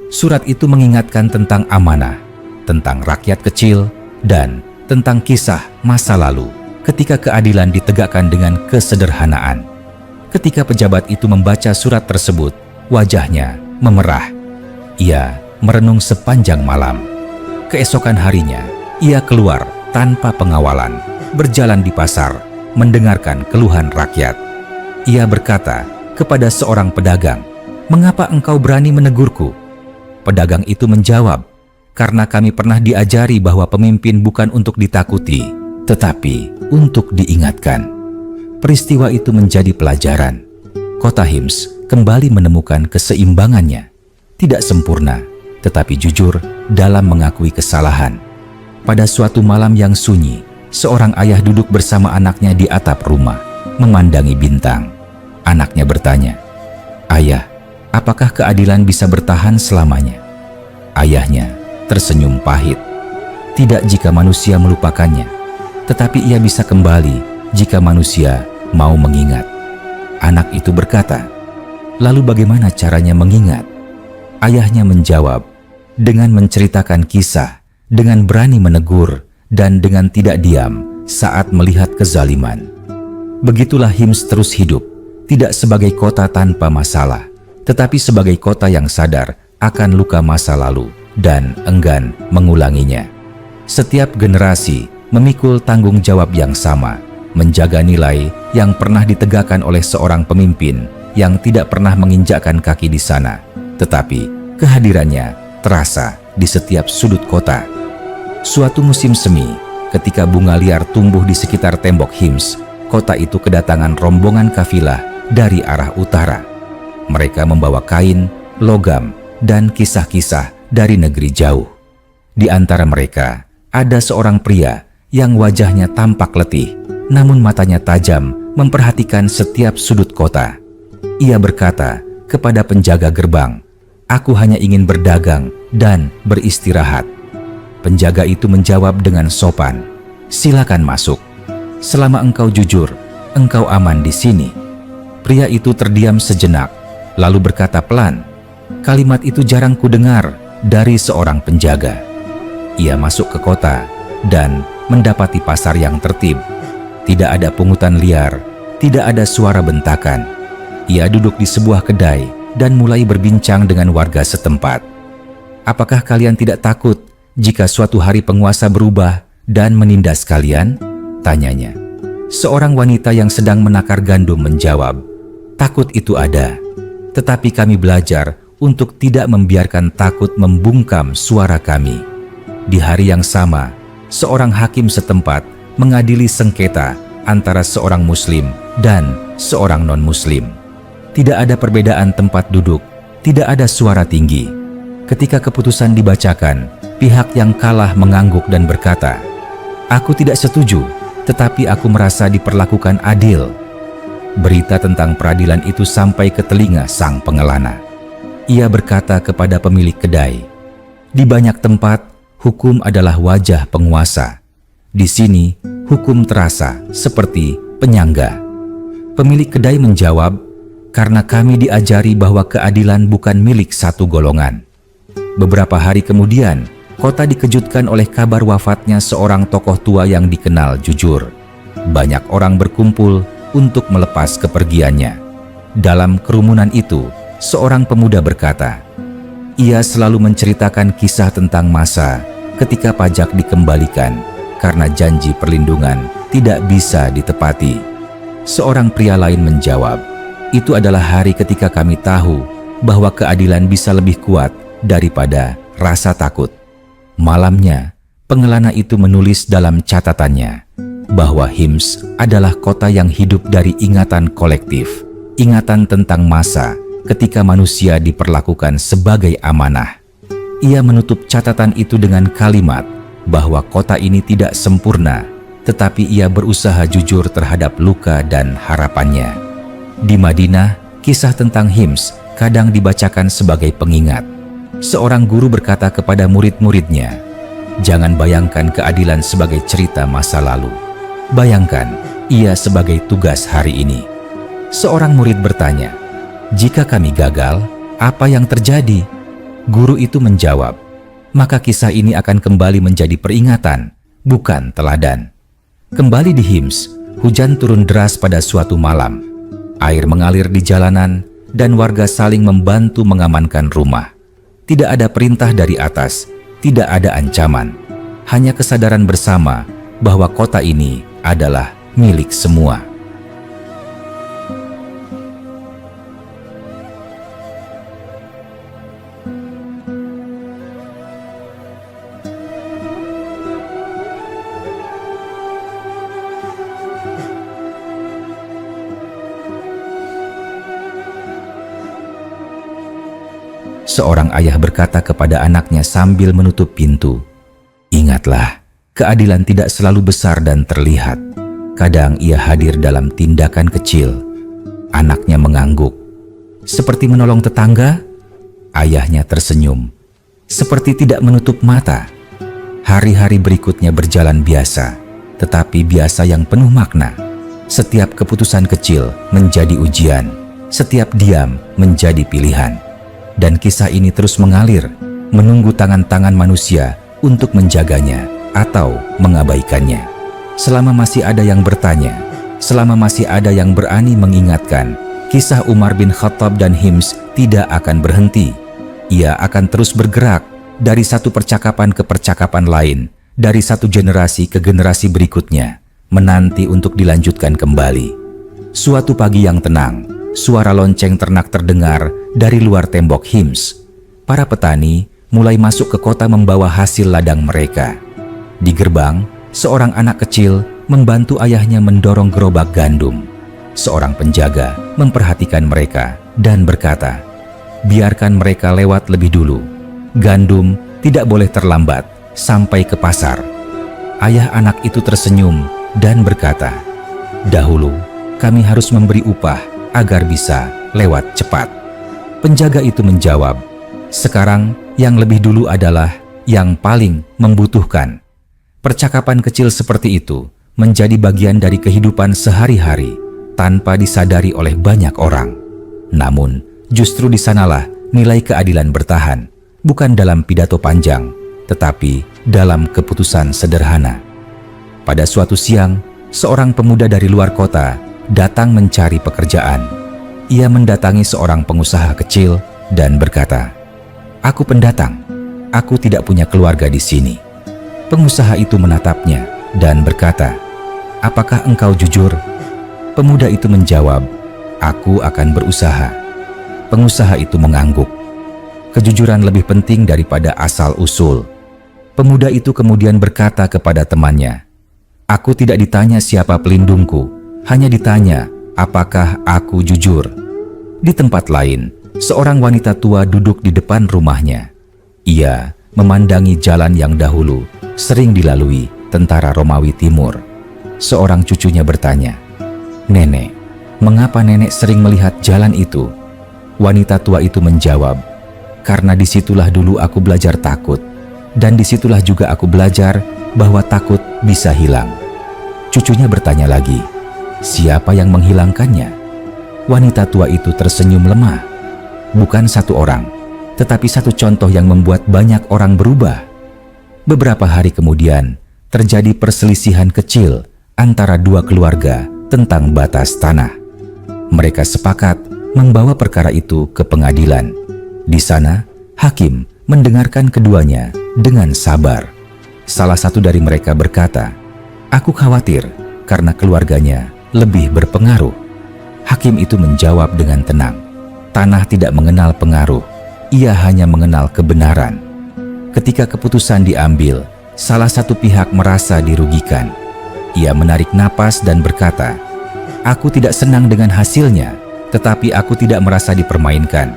Surat itu mengingatkan tentang amanah, tentang rakyat kecil, dan tentang kisah masa lalu ketika keadilan ditegakkan dengan kesederhanaan. Ketika pejabat itu membaca surat tersebut, wajahnya memerah. Ia merenung sepanjang malam. Keesokan harinya, ia keluar tanpa pengawalan, berjalan di pasar, mendengarkan keluhan rakyat. Ia berkata kepada seorang pedagang, "Mengapa engkau berani menegurku?" Pedagang itu menjawab, "Karena kami pernah diajari bahwa pemimpin bukan untuk ditakuti, tetapi untuk diingatkan." Peristiwa itu menjadi pelajaran. Kota Hims kembali menemukan keseimbangannya. Tidak sempurna, tetapi jujur dalam mengakui kesalahan. Pada suatu malam yang sunyi, seorang ayah duduk bersama anaknya di atap rumah, memandangi bintang. Anaknya bertanya, "Ayah, apakah keadilan bisa bertahan selamanya?" Ayahnya tersenyum pahit. "Tidak jika manusia melupakannya, tetapi ia bisa kembali jika manusia mau mengingat. Anak itu berkata, "Lalu bagaimana caranya mengingat?" Ayahnya menjawab, dengan menceritakan kisah, dengan berani menegur, dan dengan tidak diam saat melihat kezaliman. Begitulah Hims terus hidup, tidak sebagai kota tanpa masalah, tetapi sebagai kota yang sadar akan luka masa lalu dan enggan mengulanginya. Setiap generasi memikul tanggung jawab yang sama, menjaga nilai yang pernah ditegakkan oleh seorang pemimpin yang tidak pernah menginjakkan kaki di sana, tetapi kehadirannya terasa di setiap sudut kota. Suatu musim semi, ketika bunga liar tumbuh di sekitar tembok Hims, kota itu kedatangan rombongan kafilah dari arah utara. Mereka membawa kain, logam, dan kisah-kisah dari negeri jauh. Di antara mereka, ada seorang pria yang wajahnya tampak letih, namun matanya tajam memperhatikan setiap sudut kota. Ia berkata kepada penjaga gerbang, "Aku hanya ingin berdagang dan beristirahat." Penjaga itu menjawab dengan sopan, "Silakan masuk. Selama engkau jujur, engkau aman di sini." Pria itu terdiam sejenak, lalu berkata pelan, "Kalimat itu jarang kudengar dari seorang penjaga." Ia masuk ke kota dan mendapati pasar yang tertib. Tidak ada pungutan liar, tidak ada suara bentakan. Ia duduk di sebuah kedai dan mulai berbincang dengan warga setempat. "Apakah kalian tidak takut jika suatu hari penguasa berubah dan menindas kalian?" tanyanya. Seorang wanita yang sedang menakar gandum menjawab, "Takut itu ada, tetapi kami belajar untuk tidak membiarkan takut membungkam suara kami." Di hari yang sama, seorang hakim setempat mengadili sengketa antara seorang muslim dan seorang non-muslim. Tidak ada perbedaan tempat duduk, tidak ada suara tinggi. Ketika keputusan dibacakan, pihak yang kalah mengangguk dan berkata, "Aku tidak setuju, tetapi aku merasa diperlakukan adil." Berita tentang peradilan itu sampai ke telinga sang pengelana. Ia berkata kepada pemilik kedai, "Di banyak tempat, hukum adalah wajah penguasa. Di sini, hukum terasa seperti penyangga." Pemilik kedai menjawab, "Karena kami diajari bahwa keadilan bukan milik satu golongan." Beberapa hari kemudian, kota dikejutkan oleh kabar wafatnya seorang tokoh tua yang dikenal jujur. Banyak orang berkumpul untuk melepas kepergiannya. Dalam kerumunan itu, seorang pemuda berkata, ia selalu menceritakan kisah tentang masa ketika pajak dikembalikan karena janji perlindungan tidak bisa ditepati. Seorang pria lain menjawab, "Itu adalah hari ketika kami tahu bahwa keadilan bisa lebih kuat daripada rasa takut." Malamnya, pengelana itu menulis dalam catatannya bahwa Hims adalah kota yang hidup dari ingatan kolektif, ingatan tentang masa ketika manusia diperlakukan sebagai amanah. Ia menutup catatan itu dengan kalimat bahwa kota ini tidak sempurna, tetapi ia berusaha jujur terhadap luka dan harapannya. Di Madinah, kisah tentang Hims kadang dibacakan sebagai pengingat. Seorang guru berkata kepada murid-muridnya, "Jangan bayangkan keadilan sebagai cerita masa lalu. Bayangkan ia sebagai tugas hari ini." Seorang murid bertanya, "Jika kami gagal, apa yang terjadi?" Guru itu menjawab, "Maka kisah ini akan kembali menjadi peringatan, bukan teladan." Kembali di Hims, hujan turun deras pada suatu malam. Air mengalir di jalanan dan warga saling membantu mengamankan rumah. Tidak ada perintah dari atas, tidak ada ancaman. Hanya kesadaran bersama bahwa kota ini adalah milik semua. Seorang ayah berkata kepada anaknya sambil menutup pintu, "Ingatlah, keadilan tidak selalu besar dan terlihat. Kadang ia hadir dalam tindakan kecil." Anaknya mengangguk. "Seperti menolong tetangga?" Ayahnya tersenyum. "Seperti tidak menutup mata." Hari-hari berikutnya berjalan biasa, tetapi biasa yang penuh makna. Setiap keputusan kecil menjadi ujian, setiap diam menjadi pilihan. Dan kisah ini terus mengalir, menunggu tangan-tangan manusia untuk menjaganya atau mengabaikannya. Selama masih ada yang bertanya, selama masih ada yang berani mengingatkan, kisah Umar bin Khattab dan Hims tidak akan berhenti. Ia akan terus bergerak dari satu percakapan ke percakapan lain, dari satu generasi ke generasi berikutnya, menanti untuk dilanjutkan kembali. Suatu pagi yang tenang, suara lonceng ternak terdengar dari luar tembok Hims. Para petani mulai masuk ke kota membawa hasil ladang mereka. Di gerbang, seorang anak kecil membantu ayahnya mendorong gerobak gandum. Seorang penjaga memperhatikan mereka dan berkata, "Biarkan mereka lewat lebih dulu. Gandum tidak boleh terlambat sampai ke pasar." Ayah anak itu tersenyum dan berkata, "Dahulu kami harus memberi upah agar bisa lewat cepat." Penjaga itu menjawab, "Sekarang yang lebih dulu adalah yang paling membutuhkan." Percakapan kecil seperti itu menjadi bagian dari kehidupan sehari-hari tanpa disadari oleh banyak orang. Namun, justru di sanalah nilai keadilan bertahan, bukan dalam pidato panjang, tetapi dalam keputusan sederhana. Pada suatu siang, seorang pemuda dari luar kota datang mencari pekerjaan. Ia mendatangi seorang pengusaha kecil dan berkata, "Aku pendatang, aku tidak punya keluarga di sini." Pengusaha itu menatapnya dan berkata, "Apakah engkau jujur?" Pemuda itu menjawab, "Aku akan berusaha." Pengusaha itu mengangguk. Kejujuran lebih penting daripada asal-usul. Pemuda itu kemudian berkata kepada temannya, "Aku tidak ditanya siapa pelindungku, hanya ditanya apakah aku jujur." Di tempat lain, seorang wanita tua duduk di depan rumahnya. Ia memandangi jalan yang dahulu sering dilalui tentara Romawi Timur. Seorang cucunya bertanya, "Nenek, mengapa nenek sering melihat jalan itu?" Wanita tua itu menjawab, "Karena disitulah dulu aku belajar takut, dan disitulah juga aku belajar bahwa takut bisa hilang." Cucunya bertanya lagi, "Siapa yang menghilangkannya?" Wanita tua itu tersenyum lemah. Bukan satu orang, tetapi satu contoh yang membuat banyak orang berubah. Beberapa hari kemudian, terjadi perselisihan kecil antara dua keluarga tentang batas tanah. Mereka sepakat membawa perkara itu ke pengadilan. Di sana, hakim mendengarkan keduanya dengan sabar. Salah satu dari mereka berkata, "Aku khawatir karena keluarganya lebih berpengaruh." Hakim itu menjawab dengan tenang, "Tanah tidak mengenal pengaruh, ia hanya mengenal kebenaran." Ketika keputusan diambil, salah satu pihak merasa dirugikan. Ia menarik napas dan berkata, "Aku tidak senang dengan hasilnya, tetapi aku tidak merasa dipermainkan."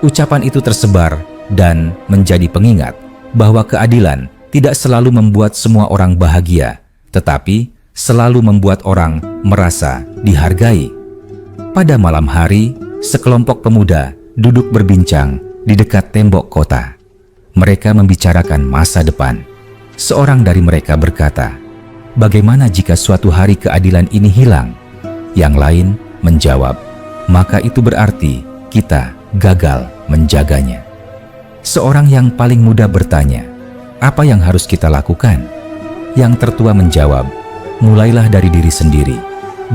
Ucapan itu tersebar dan menjadi pengingat bahwa keadilan tidak selalu membuat semua orang bahagia, tetapi selalu membuat orang merasa dihargai. Pada malam hari, sekelompok pemuda duduk berbincang di dekat tembok kota. Mereka membicarakan masa depan. Seorang dari mereka berkata, "Bagaimana jika suatu hari keadilan ini hilang?" Yang lain menjawab, "Maka itu berarti kita gagal menjaganya." Seorang yang paling muda bertanya, "Apa yang harus kita lakukan?" Yang tertua menjawab, "Mulailah dari diri sendiri,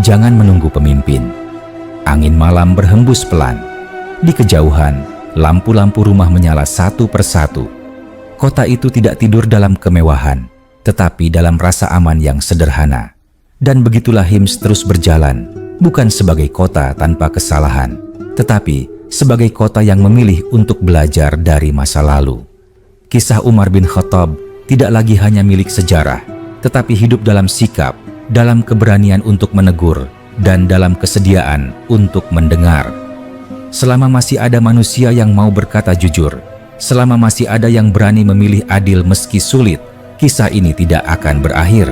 jangan menunggu pemimpin." Angin malam berhembus pelan. Di kejauhan, lampu-lampu rumah menyala satu persatu. Kota itu tidak tidur dalam kemewahan, tetapi dalam rasa aman yang sederhana. Dan begitulah Hims terus berjalan, bukan sebagai kota tanpa kesalahan, tetapi sebagai kota yang memilih untuk belajar dari masa lalu. Kisah Umar bin Khattab tidak lagi hanya milik sejarah, tetapi hidup dalam sikap, dalam keberanian untuk menegur, dan dalam kesediaan untuk mendengar. Selama masih ada manusia yang mau berkata jujur, selama masih ada yang berani memilih adil meski sulit, kisah ini tidak akan berakhir.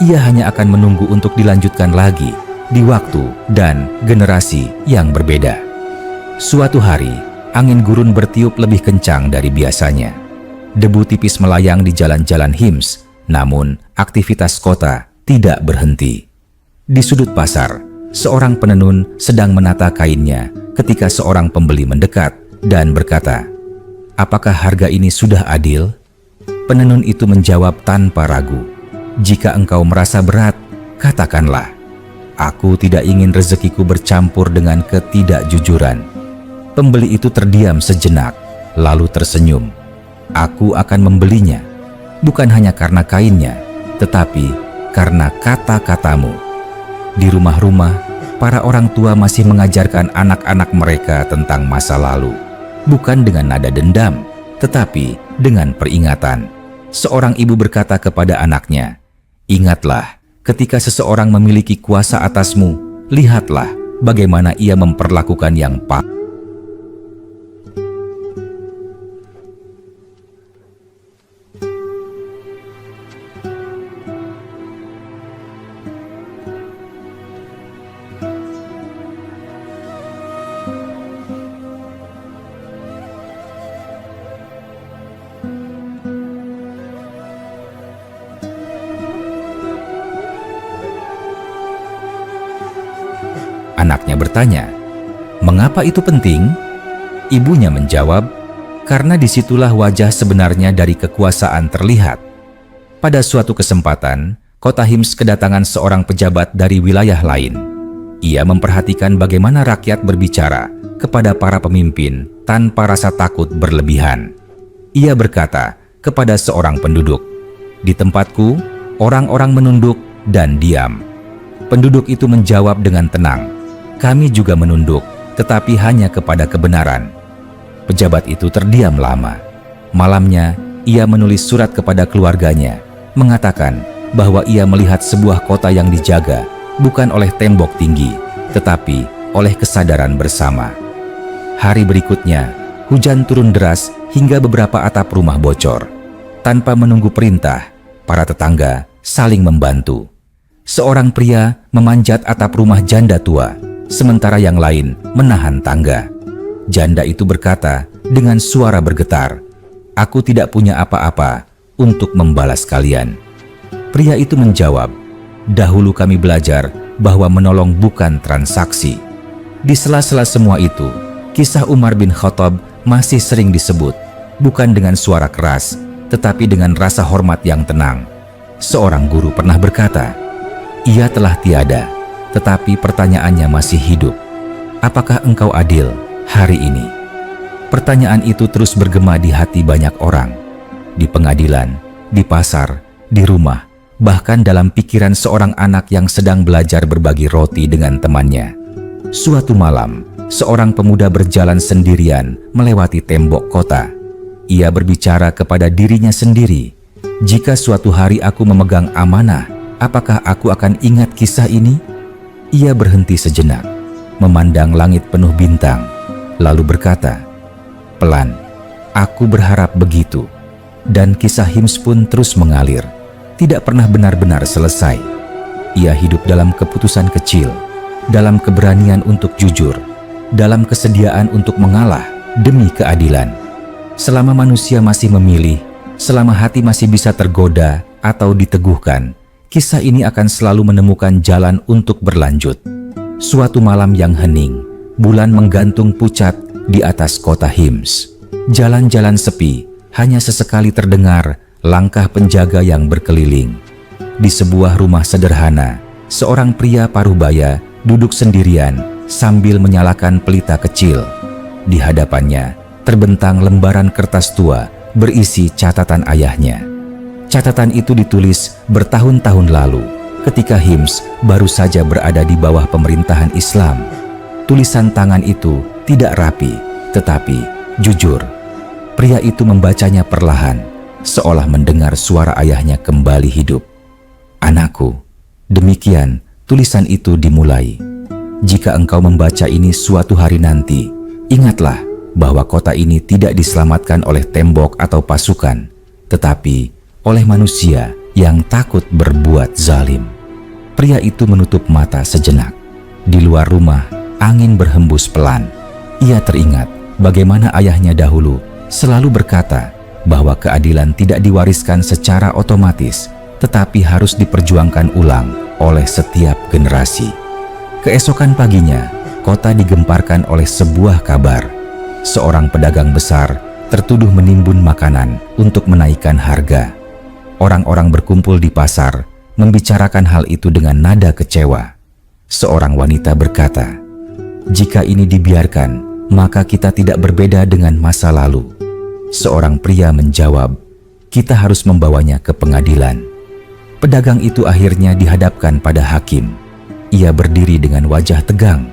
Ia hanya akan menunggu untuk dilanjutkan lagi di waktu dan generasi yang berbeda. Suatu hari, angin gurun bertiup lebih kencang dari biasanya. Debu tipis melayang di jalan-jalan Hims, namun aktivitas kota tidak berhenti. Di sudut pasar, seorang penenun sedang menata kainnya ketika seorang pembeli mendekat dan berkata, "Apakah harga ini sudah adil?" Penenun itu menjawab tanpa ragu, "Jika engkau merasa berat, katakanlah. Aku tidak ingin rezekiku bercampur dengan ketidakjujuran." Pembeli itu terdiam sejenak, lalu tersenyum. "Aku akan membelinya, bukan hanya karena kainnya, tetapi karena kata-katamu." Di rumah-rumah, para orang tua masih mengajarkan anak-anak mereka tentang masa lalu, bukan dengan nada dendam, tetapi dengan peringatan. Seorang ibu berkata kepada anaknya, "Ingatlah, ketika seseorang memiliki kuasa atasmu, lihatlah bagaimana ia memperlakukan yang Anaknya bertanya, "Mengapa itu penting?" Ibunya menjawab, "Karena disitulah wajah sebenarnya dari kekuasaan terlihat." Pada suatu kesempatan, kota Hims kedatangan seorang pejabat dari wilayah lain. Ia memperhatikan bagaimana rakyat berbicara kepada para pemimpin tanpa rasa takut berlebihan. Ia berkata kepada seorang penduduk, "Di tempatku, orang-orang menunduk dan diam." Penduduk itu menjawab dengan tenang, "Kami juga menunduk, tetapi hanya kepada kebenaran." Pejabat itu terdiam lama. Malamnya, ia menulis surat kepada keluarganya, mengatakan bahwa ia melihat sebuah kota yang dijaga bukan oleh tembok tinggi, tetapi oleh kesadaran bersama. Hari berikutnya, hujan turun deras hingga beberapa atap rumah bocor. Tanpa menunggu perintah, para tetangga saling membantu. Seorang pria memanjat atap rumah janda tua, sementara yang lain menahan tangga. Janda itu berkata dengan suara bergetar, "Aku tidak punya apa-apa untuk membalas kalian." Pria itu menjawab, "Dahulu kami belajar bahwa menolong bukan transaksi." Di sela-sela semua itu, kisah Umar bin Khattab masih sering disebut, bukan dengan suara keras, tetapi dengan rasa hormat yang tenang. Seorang guru pernah berkata, "Ia telah tiada, tetapi pertanyaannya masih hidup. Apakah engkau adil hari ini?" Pertanyaan itu terus bergema di hati banyak orang. Di pengadilan, di pasar, di rumah, bahkan dalam pikiran seorang anak yang sedang belajar berbagi roti dengan temannya. Suatu malam, seorang pemuda berjalan sendirian melewati tembok kota. Ia berbicara kepada dirinya sendiri, "Jika suatu hari aku memegang amanah, apakah aku akan ingat kisah ini?" Ia berhenti sejenak, memandang langit penuh bintang, lalu berkata, "Pelan, aku berharap begitu." Dan kisah Hims pun terus mengalir, tidak pernah benar-benar selesai. Ia hidup dalam keputusan kecil, dalam keberanian untuk jujur, dalam kesediaan untuk mengalah demi keadilan. Selama manusia masih memilih, selama hati masih bisa tergoda atau diteguhkan, kisah ini akan selalu menemukan jalan untuk berlanjut. Suatu malam yang hening, bulan menggantung pucat di atas kota Hims. Jalan-jalan sepi, hanya sesekali terdengar langkah penjaga yang berkeliling. Di sebuah rumah sederhana, seorang pria parubaya duduk sendirian sambil menyalakan pelita kecil. Di hadapannya terbentang lembaran kertas tua berisi catatan ayahnya. Catatan itu ditulis bertahun-tahun lalu, ketika Hims baru saja berada di bawah pemerintahan Islam. Tulisan tangan itu tidak rapi, tetapi jujur. Pria itu membacanya perlahan, seolah mendengar suara ayahnya kembali hidup. "Anakku," demikian tulisan itu dimulai. "Jika engkau membaca ini suatu hari nanti, ingatlah bahwa kota ini tidak diselamatkan oleh tembok atau pasukan, tetapi oleh manusia yang takut berbuat zalim." Pria itu menutup mata sejenak. Di luar rumah, angin berhembus pelan. Ia teringat bagaimana ayahnya dahulu selalu berkata bahwa keadilan tidak diwariskan secara otomatis, tetapi harus diperjuangkan ulang oleh setiap generasi. Keesokan paginya, kota digemparkan oleh sebuah kabar. Seorang pedagang besar tertuduh menimbun makanan untuk menaikkan harga. Orang-orang berkumpul di pasar, membicarakan hal itu dengan nada kecewa. Seorang wanita berkata, "Jika ini dibiarkan, maka kita tidak berbeda dengan masa lalu." Seorang pria menjawab, "Kita harus membawanya ke pengadilan." Pedagang itu akhirnya dihadapkan pada hakim. Ia berdiri dengan wajah tegang.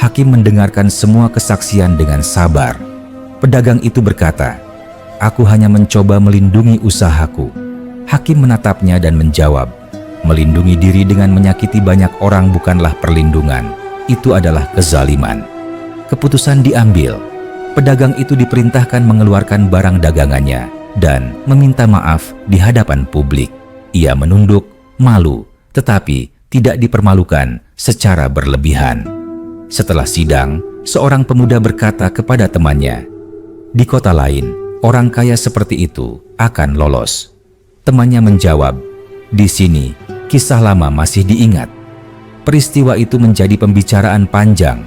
Hakim mendengarkan semua kesaksian dengan sabar. Pedagang itu berkata, "Aku hanya mencoba melindungi usahaku." Hakim menatapnya dan menjawab, "Melindungi diri dengan menyakiti banyak orang bukanlah perlindungan. Itu adalah kezaliman." Keputusan diambil. Pedagang itu diperintahkan mengeluarkan barang dagangannya dan meminta maaf di hadapan publik. Ia menunduk, malu, tetapi tidak dipermalukan secara berlebihan. Setelah sidang, seorang pemuda berkata kepada temannya, "Di kota lain, orang kaya seperti itu akan lolos." Temannya menjawab, "Di sini, kisah lama masih diingat." Peristiwa itu menjadi pembicaraan panjang,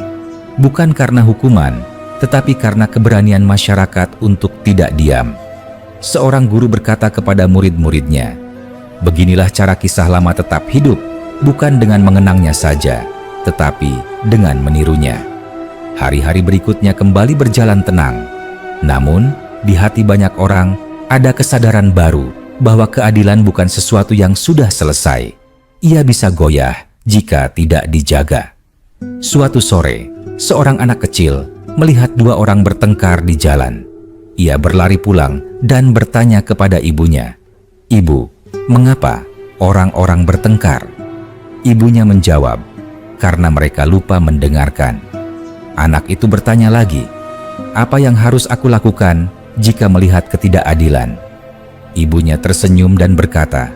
bukan karena hukuman, tetapi karena keberanian masyarakat untuk tidak diam. Seorang guru berkata kepada murid-muridnya, "Beginilah cara kisah lama tetap hidup, bukan dengan mengenangnya saja, tetapi dengan menirunya." Hari-hari berikutnya kembali berjalan tenang. Namun, di hati banyak orang ada kesadaran baru bahwa keadilan bukan sesuatu yang sudah selesai. Ia bisa goyah jika tidak dijaga. Suatu sore, seorang anak kecil melihat dua orang bertengkar di jalan. Ia berlari pulang dan bertanya kepada ibunya, "Ibu, mengapa orang-orang bertengkar?" Ibunya menjawab, "Karena mereka lupa mendengarkan." Anak itu bertanya lagi, "Apa yang harus aku lakukan jika melihat ketidakadilan?" Ibunya tersenyum dan berkata,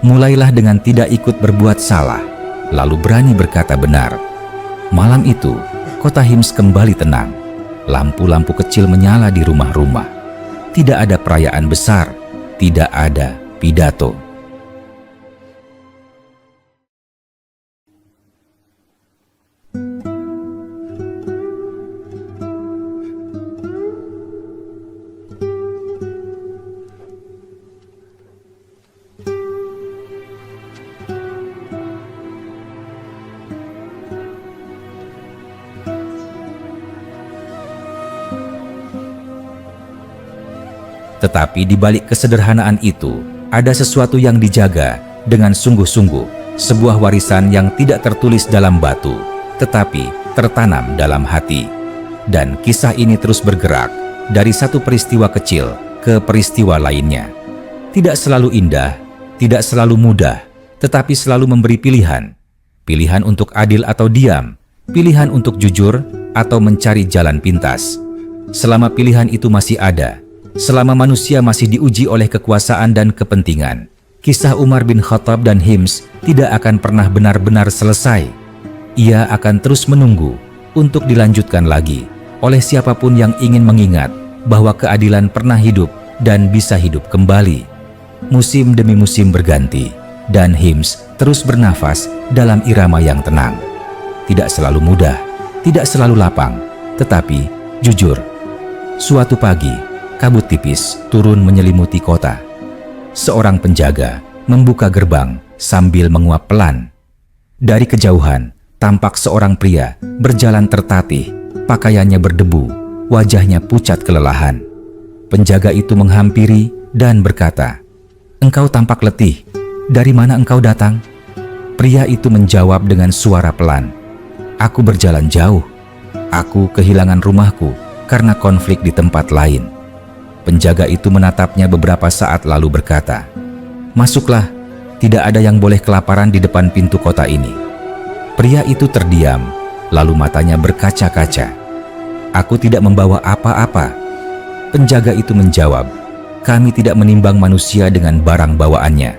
"Mulailah dengan tidak ikut berbuat salah, lalu berani berkata benar." Malam itu, kota Hims kembali tenang. Lampu-lampu kecil menyala di rumah-rumah. Tidak ada perayaan besar, tidak ada pidato. Tetapi di balik kesederhanaan itu, ada sesuatu yang dijaga dengan sungguh-sungguh, sebuah warisan yang tidak tertulis dalam batu, tetapi tertanam dalam hati. Dan kisah ini terus bergerak dari satu peristiwa kecil ke peristiwa lainnya. Tidak selalu indah, tidak selalu mudah, tetapi selalu memberi pilihan. Pilihan untuk adil atau diam, pilihan untuk jujur atau mencari jalan pintas. Selama pilihan itu masih ada, selama manusia masih diuji oleh kekuasaan dan kepentingan, kisah Umar bin Khattab dan Hims tidak akan pernah benar-benar selesai. Ia akan terus menunggu untuk dilanjutkan lagi oleh siapapun yang ingin mengingat bahwa keadilan pernah hidup dan bisa hidup kembali. Musim demi musim berganti, dan Hims terus bernafas dalam irama yang tenang. Tidak selalu mudah, tidak selalu lapang, tetapi jujur. Suatu pagi, kabut tipis turun menyelimuti kota. Seorang penjaga membuka gerbang sambil menguap pelan. Dari kejauhan, tampak seorang pria berjalan tertatih, pakaiannya berdebu, wajahnya pucat kelelahan. Penjaga itu menghampiri dan berkata, "Engkau tampak letih. Dari mana engkau datang?" Pria itu menjawab dengan suara pelan, "Aku berjalan jauh. Aku kehilangan rumahku karena konflik di tempat lain." Penjaga itu menatapnya beberapa saat lalu berkata, "Masuklah, tidak ada yang boleh kelaparan di depan pintu kota ini." Pria itu terdiam, lalu matanya berkaca-kaca. "Aku tidak membawa apa-apa." Penjaga itu menjawab, "Kami tidak menimbang manusia dengan barang bawaannya."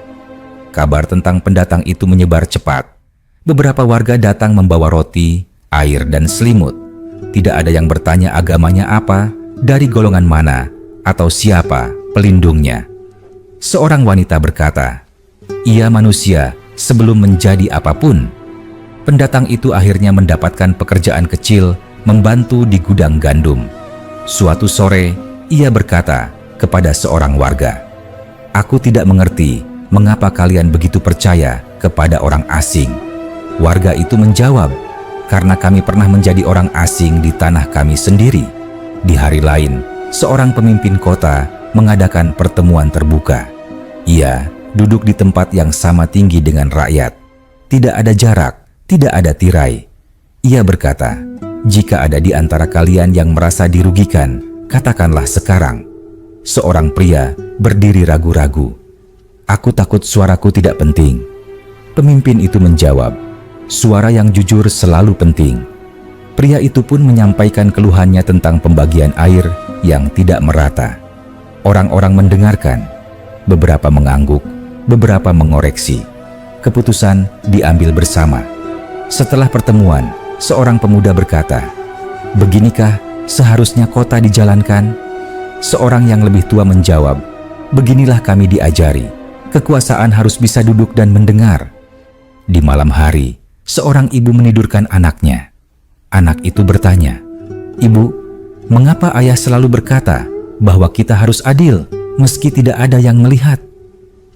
Kabar tentang pendatang itu menyebar cepat. Beberapa warga datang membawa roti, air, dan selimut. Tidak ada yang bertanya agamanya apa, dari golongan mana, atau siapa pelindungnya. Seorang wanita berkata, Ia manusia sebelum menjadi apapun. Pendatang itu akhirnya mendapatkan pekerjaan kecil membantu di gudang gandum. Suatu sore, ia berkata kepada seorang warga, "Aku tidak mengerti mengapa kalian begitu percaya kepada orang asing." Warga itu menjawab, "Karena kami pernah menjadi orang asing di tanah kami sendiri." Di hari lain, seorang pemimpin kota mengadakan pertemuan terbuka. Ia duduk di tempat yang sama tinggi dengan rakyat. Tidak ada jarak, tidak ada tirai. Ia berkata, "Jika ada di antara kalian yang merasa dirugikan, katakanlah sekarang." Seorang pria berdiri ragu-ragu. "Aku takut suaraku tidak penting." Pemimpin itu menjawab, "Suara yang jujur selalu penting." Pria itu pun menyampaikan keluhannya tentang pembagian air yang tidak merata. Orang-orang mendengarkan, beberapa mengangguk, beberapa mengoreksi. Keputusan diambil bersama. Setelah pertemuan, seorang pemuda berkata, "Beginikah seharusnya kota dijalankan?" Seorang yang lebih tua menjawab, "Beginilah kami diajari. Kekuasaan harus bisa duduk dan mendengar." Di malam hari, seorang ibu menidurkan anaknya. Anak itu bertanya, "Ibu, mengapa ayah selalu berkata bahwa kita harus adil meski tidak ada yang melihat?"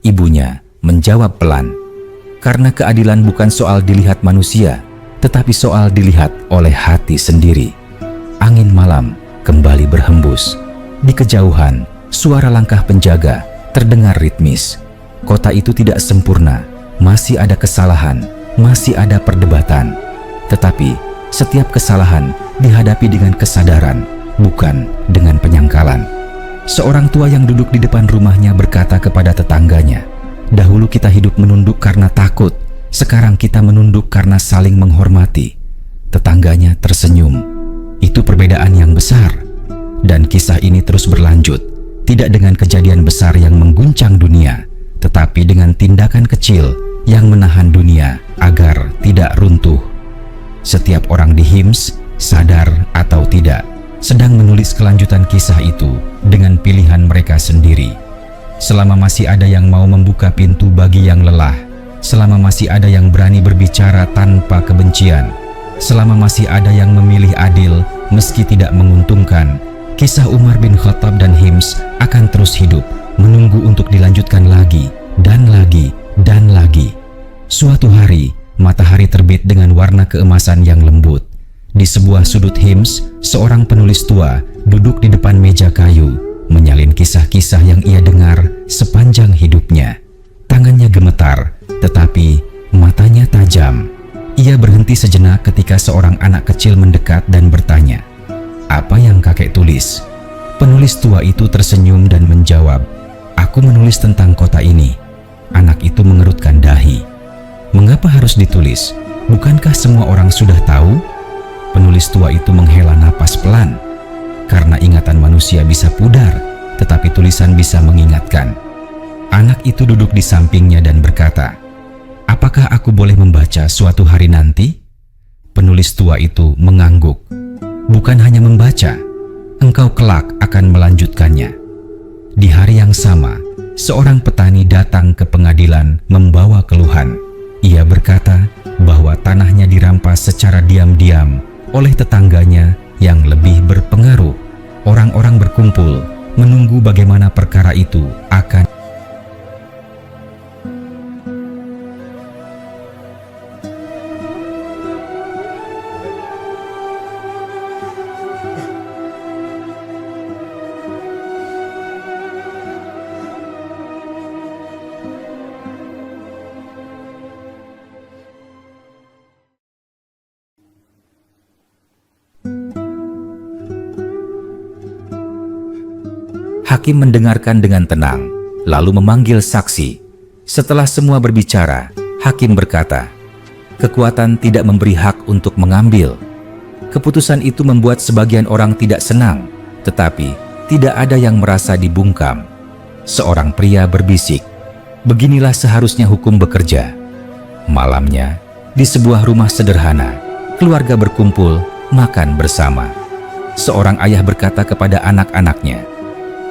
Ibunya menjawab pelan, "Karena keadilan bukan soal dilihat manusia, tetapi soal dilihat oleh hati sendiri." Angin malam kembali berhembus. Di kejauhan, suara langkah penjaga terdengar ritmis. Kota itu tidak sempurna, masih ada kesalahan, masih ada perdebatan. Tetapi setiap kesalahan dihadapi dengan kesadaran, bukan dengan penyangkalan. Seorang tua yang duduk di depan rumahnya berkata kepada tetangganya, "Dahulu kita hidup menunduk karena takut, sekarang kita menunduk karena saling menghormati." Tetangganya tersenyum. Itu perbedaan yang besar. Dan kisah ini terus berlanjut, tidak dengan kejadian besar yang mengguncang dunia, tetapi dengan tindakan kecil yang menahan dunia agar tidak runtuh. Setiap orang di Hims, sadar atau tidak, sedang menulis kelanjutan kisah itu dengan pilihan mereka sendiri. Selama masih ada yang mau membuka pintu bagi yang lelah, selama masih ada yang berani berbicara tanpa kebencian, selama masih ada yang memilih adil meski tidak menguntungkan, kisah Umar bin Khattab dan Hims akan terus hidup, menunggu untuk dilanjutkan lagi, dan lagi, dan lagi. Suatu hari, matahari terbit dengan warna keemasan yang lembut. Di sebuah sudut Hims, seorang penulis tua duduk di depan meja kayu, menyalin kisah-kisah yang ia dengar sepanjang hidupnya. Tangannya gemetar, tetapi matanya tajam. Ia berhenti sejenak ketika seorang anak kecil mendekat dan bertanya, "Apa yang kakek tulis?" Penulis tua itu tersenyum dan menjawab, "Aku menulis tentang kota ini." Anak itu mengerutkan dahi. "Mengapa harus ditulis? Bukankah semua orang sudah tahu?" Penulis tua itu menghela napas pelan. "Karena ingatan manusia bisa pudar, tetapi tulisan bisa mengingatkan." Anak itu duduk di sampingnya dan berkata, "Apakah aku boleh membaca suatu hari nanti?" Penulis tua itu mengangguk. "Bukan hanya membaca, engkau kelak akan melanjutkannya." Di hari yang sama, seorang petani datang ke pengadilan membawa keluhan. Ia berkata bahwa tanahnya dirampas secara diam-diam oleh tetangganya yang lebih berpengaruh. Orang-orang berkumpul menunggu bagaimana perkara itu akan Hakim mendengarkan dengan tenang, lalu memanggil saksi. Setelah semua berbicara, hakim berkata, "Kekuatan tidak memberi hak untuk mengambil." Keputusan itu membuat sebagian orang tidak senang, tetapi tidak ada yang merasa dibungkam. Seorang pria berbisik, "Beginilah seharusnya hukum bekerja." Malamnya, di sebuah rumah sederhana, keluarga berkumpul makan bersama. Seorang ayah berkata kepada anak-anaknya,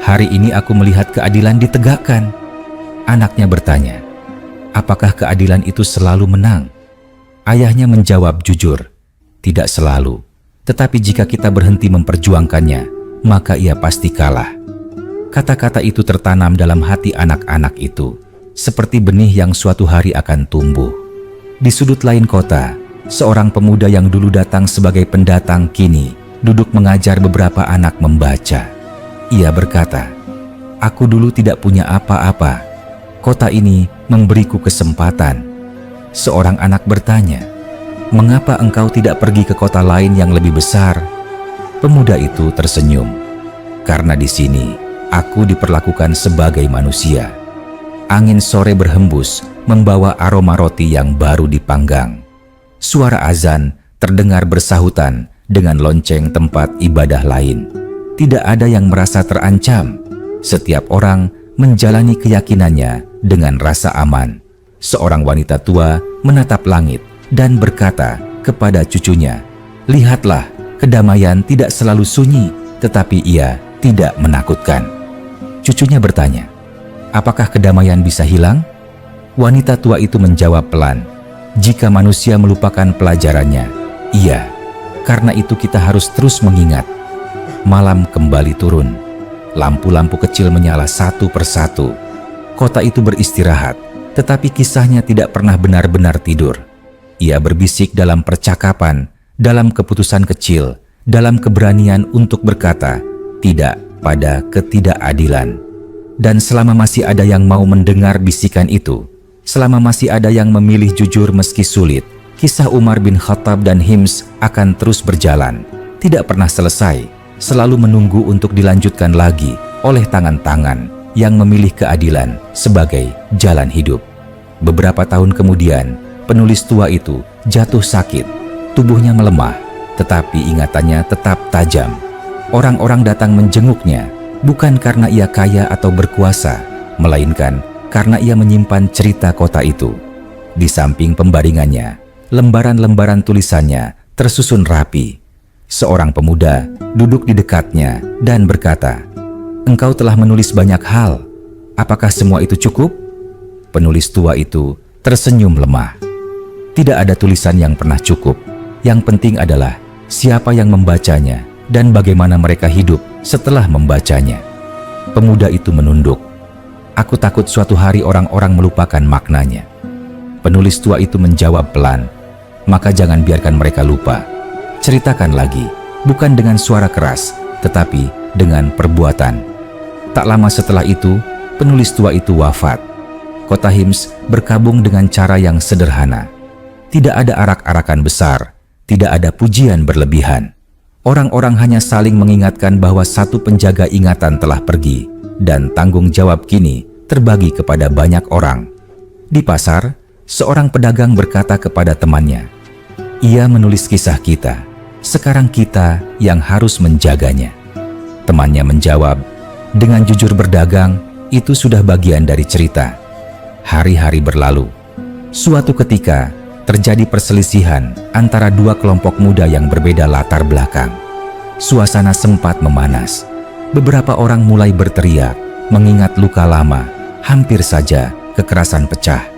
"Hari ini aku melihat keadilan ditegakkan." Anaknya bertanya, Apakah keadilan itu selalu menang? Ayahnya menjawab jujur, tidak selalu. Tetapi jika kita berhenti memperjuangkannya, maka ia pasti kalah. Kata-kata itu tertanam dalam hati anak-anak itu, seperti benih yang suatu hari akan tumbuh. Di sudut lain kota, seorang pemuda yang dulu datang sebagai pendatang kini duduk mengajar beberapa anak membaca. Ia berkata, "Aku dulu tidak punya apa-apa. Kota ini memberiku kesempatan." Seorang anak bertanya, "Mengapa engkau tidak pergi ke kota lain yang lebih besar?" Pemuda itu tersenyum, "Karena di sini aku diperlakukan sebagai manusia." Angin sore berhembus membawa aroma roti yang baru dipanggang. Suara azan terdengar bersahutan dengan lonceng tempat ibadah lain. Tidak ada yang merasa terancam. Setiap orang menjalani keyakinannya dengan rasa aman. Seorang wanita tua menatap langit dan berkata kepada cucunya, "Lihatlah, kedamaian tidak selalu sunyi, tetapi ia tidak menakutkan." Cucunya bertanya, "Apakah kedamaian bisa hilang?" Wanita tua itu menjawab pelan, "Jika manusia melupakan pelajarannya, iya. Karena itu kita harus terus mengingat." Malam kembali turun. Lampu-lampu kecil menyala satu persatu. Kota itu beristirahat, tetapi kisahnya tidak pernah benar-benar tidur. Ia berbisik dalam percakapan, dalam keputusan kecil, dalam keberanian untuk berkata tidak pada ketidakadilan. Dan selama masih ada yang mau mendengar bisikan itu, selama masih ada yang memilih jujur meski sulit, kisah Umar bin Khattab dan Hims akan terus berjalan, tidak pernah selesai, selalu menunggu untuk dilanjutkan lagi oleh tangan-tangan yang memilih keadilan sebagai jalan hidup. Beberapa tahun kemudian, penulis tua itu jatuh sakit, tubuhnya melemah, tetapi ingatannya tetap tajam. Orang-orang datang menjenguknya, bukan karena ia kaya atau berkuasa, melainkan karena ia menyimpan cerita kota itu. Di samping pembaringannya, lembaran-lembaran tulisannya tersusun rapi. Seorang pemuda duduk di dekatnya dan berkata, "Engkau telah menulis banyak hal. Apakah semua itu cukup?" Penulis tua itu tersenyum lemah. "Tidak ada tulisan yang pernah cukup. Yang penting adalah siapa yang membacanya dan bagaimana mereka hidup setelah membacanya." Pemuda itu menunduk. "Aku takut suatu hari orang-orang melupakan maknanya." Penulis tua itu menjawab pelan, "Maka jangan biarkan mereka lupa. Ceritakan lagi, bukan dengan suara keras, tetapi dengan perbuatan." Tak lama setelah itu, penulis tua itu wafat. Kota Hims berkabung dengan cara yang sederhana. Tidak ada arak-arakan besar, tidak ada pujian berlebihan. Orang-orang hanya saling mengingatkan bahwa satu penjaga ingatan telah pergi, dan tanggung jawab kini terbagi kepada banyak orang. Di pasar, seorang pedagang berkata kepada temannya, "Ia menulis kisah kita. Sekarang kita yang harus menjaganya." Temannya menjawab, "Dengan jujur berdagang, itu sudah bagian dari cerita." Hari-hari berlalu. Suatu ketika, terjadi perselisihan antara dua kelompok muda yang berbeda latar belakang. Suasana sempat memanas. Beberapa orang mulai berteriak, mengingat luka lama, hampir saja kekerasan pecah.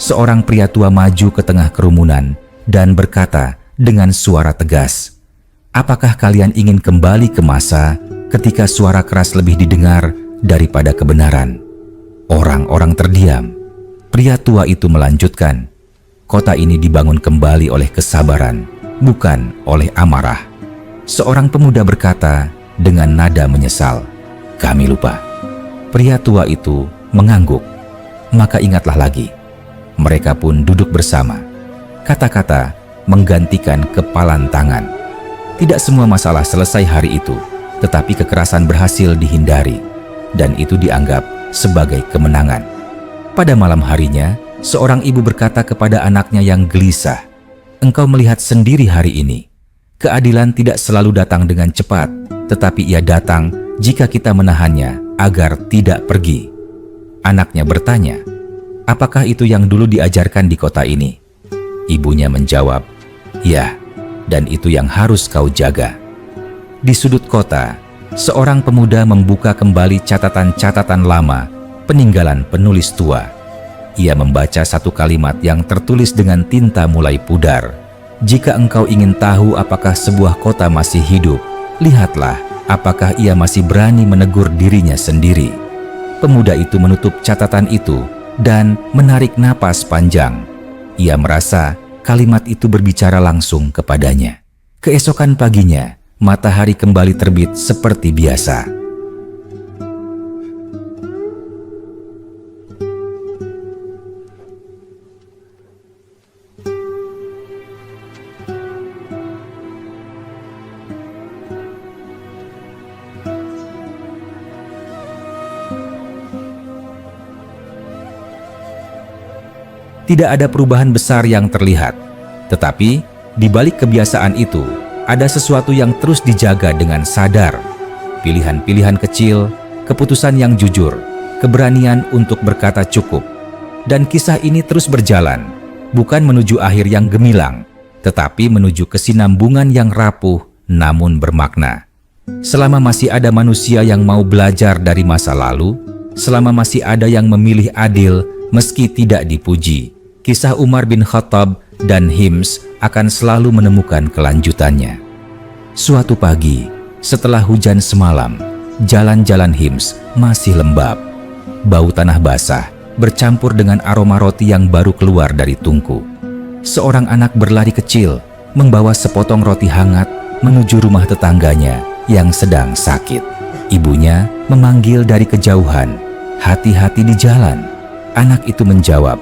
Seorang pria tua maju ke tengah kerumunan dan berkata dengan suara tegas, "Apakah kalian ingin kembali ke masa ketika suara keras lebih didengar daripada kebenaran?" Orang-orang terdiam. Pria tua itu melanjutkan, "Kota ini dibangun kembali oleh kesabaran, bukan oleh amarah." Seorang pemuda berkata dengan nada menyesal, "Kami lupa." Pria tua itu mengangguk. "Maka ingatlah lagi." Mereka pun duduk bersama. Kata-kata menggantikan kepalan tangan. Tidak semua masalah selesai hari itu, tetapi kekerasan berhasil dihindari, dan itu dianggap sebagai kemenangan. Pada malam harinya, seorang ibu berkata kepada anaknya yang gelisah, "Engkau melihat sendiri hari ini. Keadilan tidak selalu datang dengan cepat, tetapi ia datang jika kita menahannya agar tidak pergi." Anaknya bertanya, "Apakah itu yang dulu diajarkan di kota ini?" Ibunya menjawab, "Ya, dan itu yang harus kau jaga." Di sudut kota, seorang pemuda membuka kembali catatan-catatan lama peninggalan penulis tua. Ia membaca satu kalimat yang tertulis dengan tinta mulai pudar. Jika engkau ingin tahu apakah sebuah kota masih hidup, lihatlah apakah ia masih berani menegur dirinya sendiri. Pemuda itu menutup catatan itu dan menarik napas panjang. Ia merasa kalimat itu berbicara langsung kepadanya. Keesokan paginya, matahari kembali terbit seperti biasa. Tidak ada perubahan besar yang terlihat, tetapi di balik kebiasaan itu ada sesuatu yang terus dijaga dengan sadar. Pilihan-pilihan kecil, keputusan yang jujur, keberanian untuk berkata cukup. Dan kisah ini terus berjalan, bukan menuju akhir yang gemilang, tetapi menuju kesinambungan yang rapuh namun bermakna. Selama masih ada manusia yang mau belajar dari masa lalu, selama masih ada yang memilih adil meski tidak dipuji, kisah Umar bin Khattab dan Hims akan selalu menemukan kelanjutannya. Suatu pagi, setelah hujan semalam, jalan-jalan Hims masih lembab. Bau tanah basah bercampur dengan aroma roti yang baru keluar dari tungku. Seorang anak berlari kecil membawa sepotong roti hangat menuju rumah tetangganya yang sedang sakit. Ibunya memanggil dari kejauhan, "Hati-hati di jalan." Anak itu menjawab,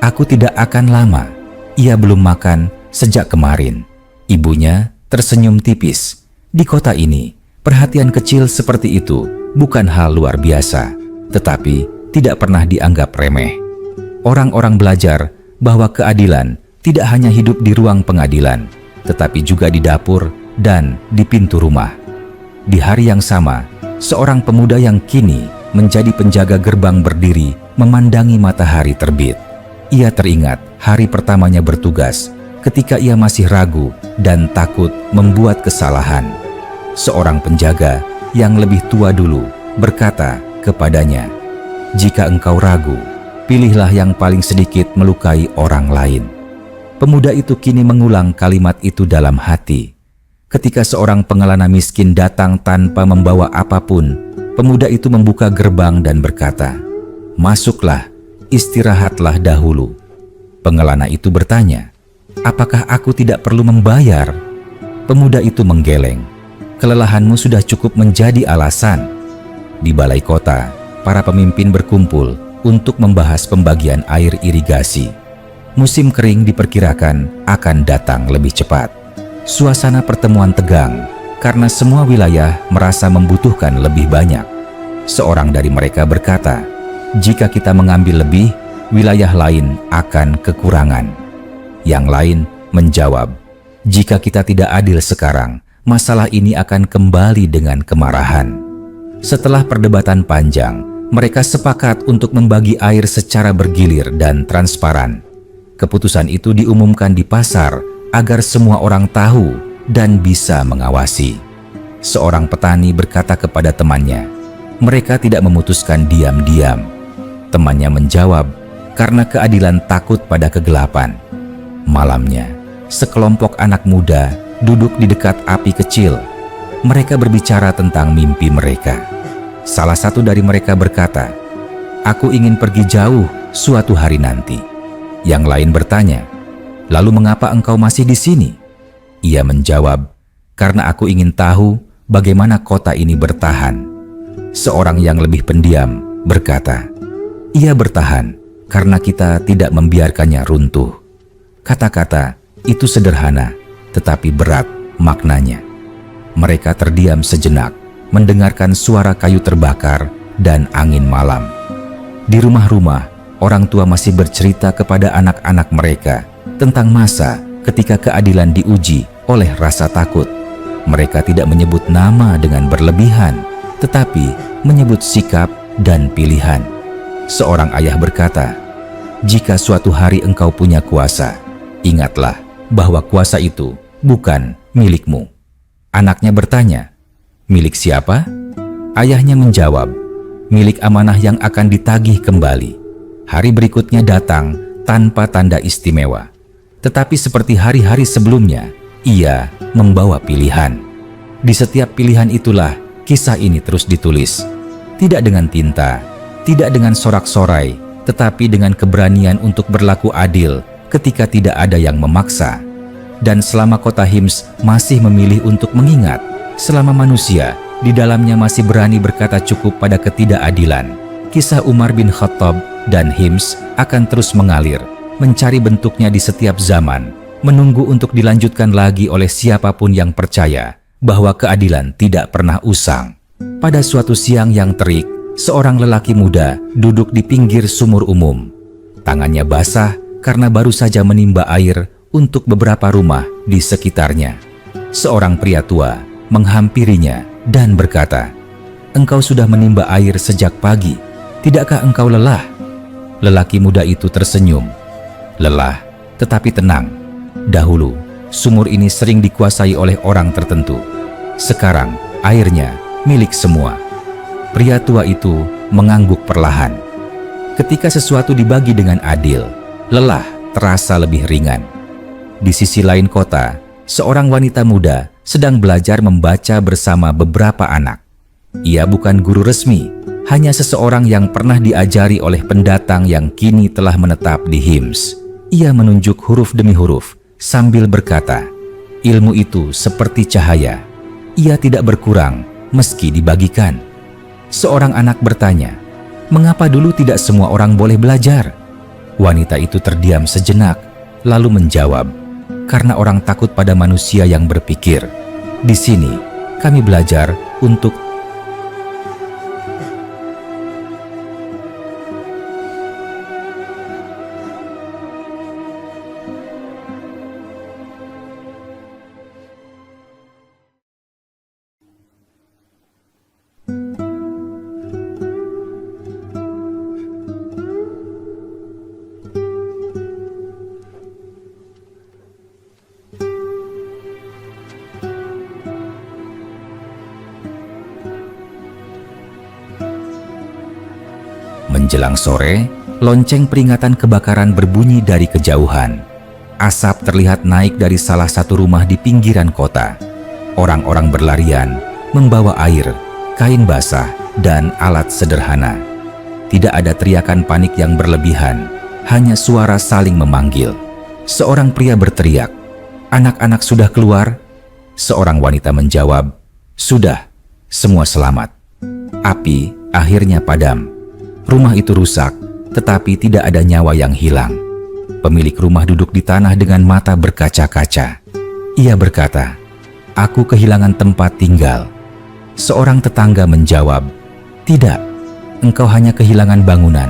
"Aku tidak akan lama. Ia belum makan sejak kemarin." Ibunya tersenyum tipis. Di kota ini, perhatian kecil seperti itu bukan hal luar biasa, tetapi tidak pernah dianggap remeh. Orang-orang belajar bahwa keadilan tidak hanya hidup di ruang pengadilan, tetapi juga di dapur dan di pintu rumah. Di hari yang sama, seorang pemuda yang kini menjadi penjaga gerbang berdiri memandangi matahari terbit. Ia teringat hari pertamanya bertugas ketika ia masih ragu dan takut membuat kesalahan. Seorang penjaga yang lebih tua dulu berkata kepadanya, "Jika engkau ragu, pilihlah yang paling sedikit melukai orang lain." Pemuda itu kini mengulang kalimat itu dalam hati. Ketika seorang pengelana miskin datang tanpa membawa apapun, pemuda itu membuka gerbang dan berkata, "Masuklah, istirahatlah dahulu." Pengelana itu bertanya, "Apakah aku tidak perlu membayar?" Pemuda itu menggeleng, "Kelelahanmu sudah cukup menjadi alasan." Di balai kota, para pemimpin berkumpul untuk membahas pembagian air irigasi. Musim kering diperkirakan akan datang lebih cepat. Suasana pertemuan tegang karena semua wilayah merasa membutuhkan lebih banyak. Seorang dari mereka berkata, "Jika kita mengambil lebih, wilayah lain akan kekurangan." Yang lain menjawab, "Jika kita tidak adil sekarang, masalah ini akan kembali dengan kemarahan." Setelah perdebatan panjang, mereka sepakat untuk membagi air secara bergilir dan transparan. Keputusan itu diumumkan di pasar agar semua orang tahu dan bisa mengawasi. Seorang petani berkata kepada temannya, "Mereka tidak memutuskan diam-diam." Temannya menjawab, "Karena keadilan takut pada kegelapan." Malamnya, sekelompok anak muda duduk di dekat api kecil. Mereka berbicara tentang mimpi mereka. Salah satu dari mereka berkata, "Aku ingin pergi jauh suatu hari nanti." Yang lain bertanya, "Lalu mengapa engkau masih di sini?" Ia menjawab, "Karena aku ingin tahu bagaimana kota ini bertahan." Seorang yang lebih pendiam berkata, "Ia bertahan karena kita tidak membiarkannya runtuh." Kata-kata itu sederhana, tetapi berat maknanya. Mereka terdiam sejenak, mendengarkan suara kayu terbakar dan angin malam. Di rumah-rumah, orang tua masih bercerita kepada anak-anak mereka tentang masa ketika keadilan diuji oleh rasa takut. Mereka tidak menyebut nama dengan berlebihan, tetapi menyebut sikap dan pilihan. Seorang ayah berkata, "Jika suatu hari engkau punya kuasa, ingatlah bahwa kuasa itu bukan milikmu." Anaknya bertanya, "Milik siapa?" Ayahnya menjawab, "Milik amanah yang akan ditagih kembali. Hari berikutnya datang tanpa tanda istimewa. Tetapi seperti hari-hari sebelumnya, ia membawa pilihan. Di setiap pilihan itulah kisah ini terus ditulis. Tidak dengan tinta, tidak dengan sorak-sorai, tetapi dengan keberanian untuk berlaku adil ketika tidak ada yang memaksa. Dan selama kota Hims masih memilih untuk mengingat, selama manusia di dalamnya masih berani berkata cukup pada ketidakadilan, kisah Umar bin Khattab dan Hims akan terus mengalir, mencari bentuknya di setiap zaman, menunggu untuk dilanjutkan lagi oleh siapapun yang percaya bahwa keadilan tidak pernah usang. Pada suatu siang yang terik, seorang lelaki muda duduk di pinggir sumur umum. Tangannya basah karena baru saja menimba air untuk beberapa rumah di sekitarnya. Seorang pria tua menghampirinya dan berkata, "Engkau sudah menimba air sejak pagi. Tidakkah engkau lelah?" Lelaki muda itu tersenyum. "Lelah, tetapi tenang. Dahulu, sumur ini sering dikuasai oleh orang tertentu. Sekarang, airnya milik semua." Pria tua itu mengangguk perlahan. Ketika sesuatu dibagi dengan adil, lelah terasa lebih ringan. Di sisi lain kota, seorang wanita muda sedang belajar membaca bersama beberapa anak. Ia bukan guru resmi, hanya seseorang yang pernah diajari oleh pendatang yang kini telah menetap di Hims. Ia menunjuk huruf demi huruf sambil berkata, "Ilmu itu seperti cahaya. Ia tidak berkurang meski dibagikan." Seorang anak bertanya, "Mengapa dulu tidak semua orang boleh belajar?" Wanita itu terdiam sejenak, lalu menjawab, "Karena orang takut pada manusia yang berpikir. Di sini, kami belajar untuk..." Menjelang sore, lonceng peringatan kebakaran berbunyi dari kejauhan. Asap terlihat naik dari salah satu rumah di pinggiran kota. Orang-orang berlarian, membawa air, kain basah, dan alat sederhana. Tidak ada teriakan panik yang berlebihan, hanya suara saling memanggil. Seorang pria berteriak, "Anak-anak sudah keluar?" Seorang wanita menjawab, "Sudah, semua selamat." Api akhirnya padam. Rumah itu rusak, tetapi tidak ada nyawa yang hilang. Pemilik rumah duduk di tanah dengan mata berkaca-kaca. Ia berkata, "Aku kehilangan tempat tinggal." Seorang tetangga menjawab, "Tidak, engkau hanya kehilangan bangunan.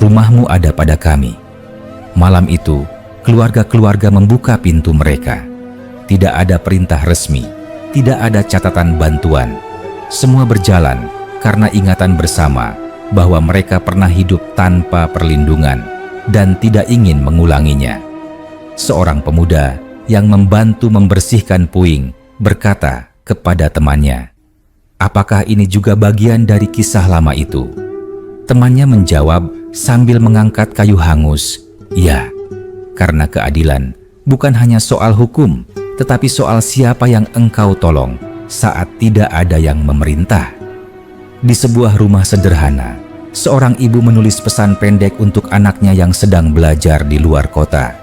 Rumahmu ada pada kami." Malam itu, keluarga-keluarga membuka pintu mereka. Tidak ada perintah resmi, tidak ada catatan bantuan. Semua berjalan karena ingatan bersama bahwa mereka pernah hidup tanpa perlindungan dan tidak ingin mengulanginya. Seorang pemuda yang membantu membersihkan puing berkata kepada temannya, "Apakah ini juga bagian dari kisah lama itu?" Temannya menjawab sambil mengangkat kayu hangus, "Ya, karena keadilan bukan hanya soal hukum, tetapi soal siapa yang engkau tolong saat tidak ada yang memerintah." Di sebuah rumah sederhana, seorang ibu menulis pesan pendek untuk anaknya yang sedang belajar di luar kota.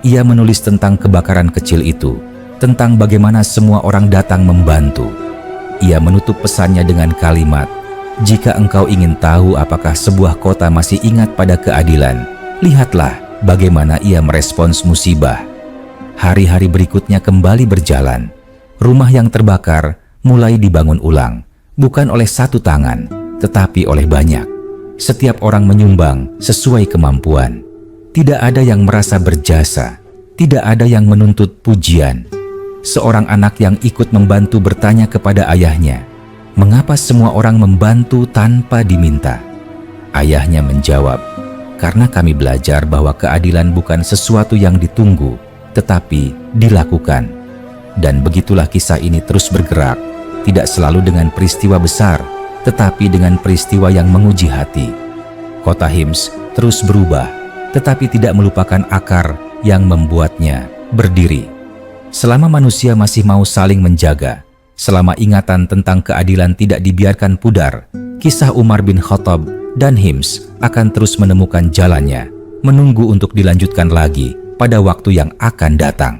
Ia menulis tentang kebakaran kecil itu, tentang bagaimana semua orang datang membantu. Ia menutup pesannya dengan kalimat, "Jika engkau ingin tahu apakah sebuah kota masih ingat pada keadilan, lihatlah bagaimana ia merespons musibah." Hari-hari berikutnya kembali berjalan. Rumah yang terbakar mulai dibangun ulang, bukan oleh satu tangan, tetapi oleh banyak. Setiap orang menyumbang sesuai kemampuan. Tidak ada yang merasa berjasa, tidak ada yang menuntut pujian. Seorang anak yang ikut membantu bertanya kepada ayahnya, "Mengapa semua orang membantu tanpa diminta?" Ayahnya menjawab, "Karena kami belajar bahwa keadilan bukan sesuatu yang ditunggu, tetapi dilakukan." Dan begitulah kisah ini terus bergerak, tidak selalu dengan peristiwa besar, tetapi dengan peristiwa yang menguji hati. Kota Hims terus berubah, tetapi tidak melupakan akar yang membuatnya berdiri. Selama manusia masih mau saling menjaga, selama ingatan tentang keadilan tidak dibiarkan pudar, kisah Umar bin Khattab dan Hims akan terus menemukan jalannya, menunggu untuk dilanjutkan lagi pada waktu yang akan datang.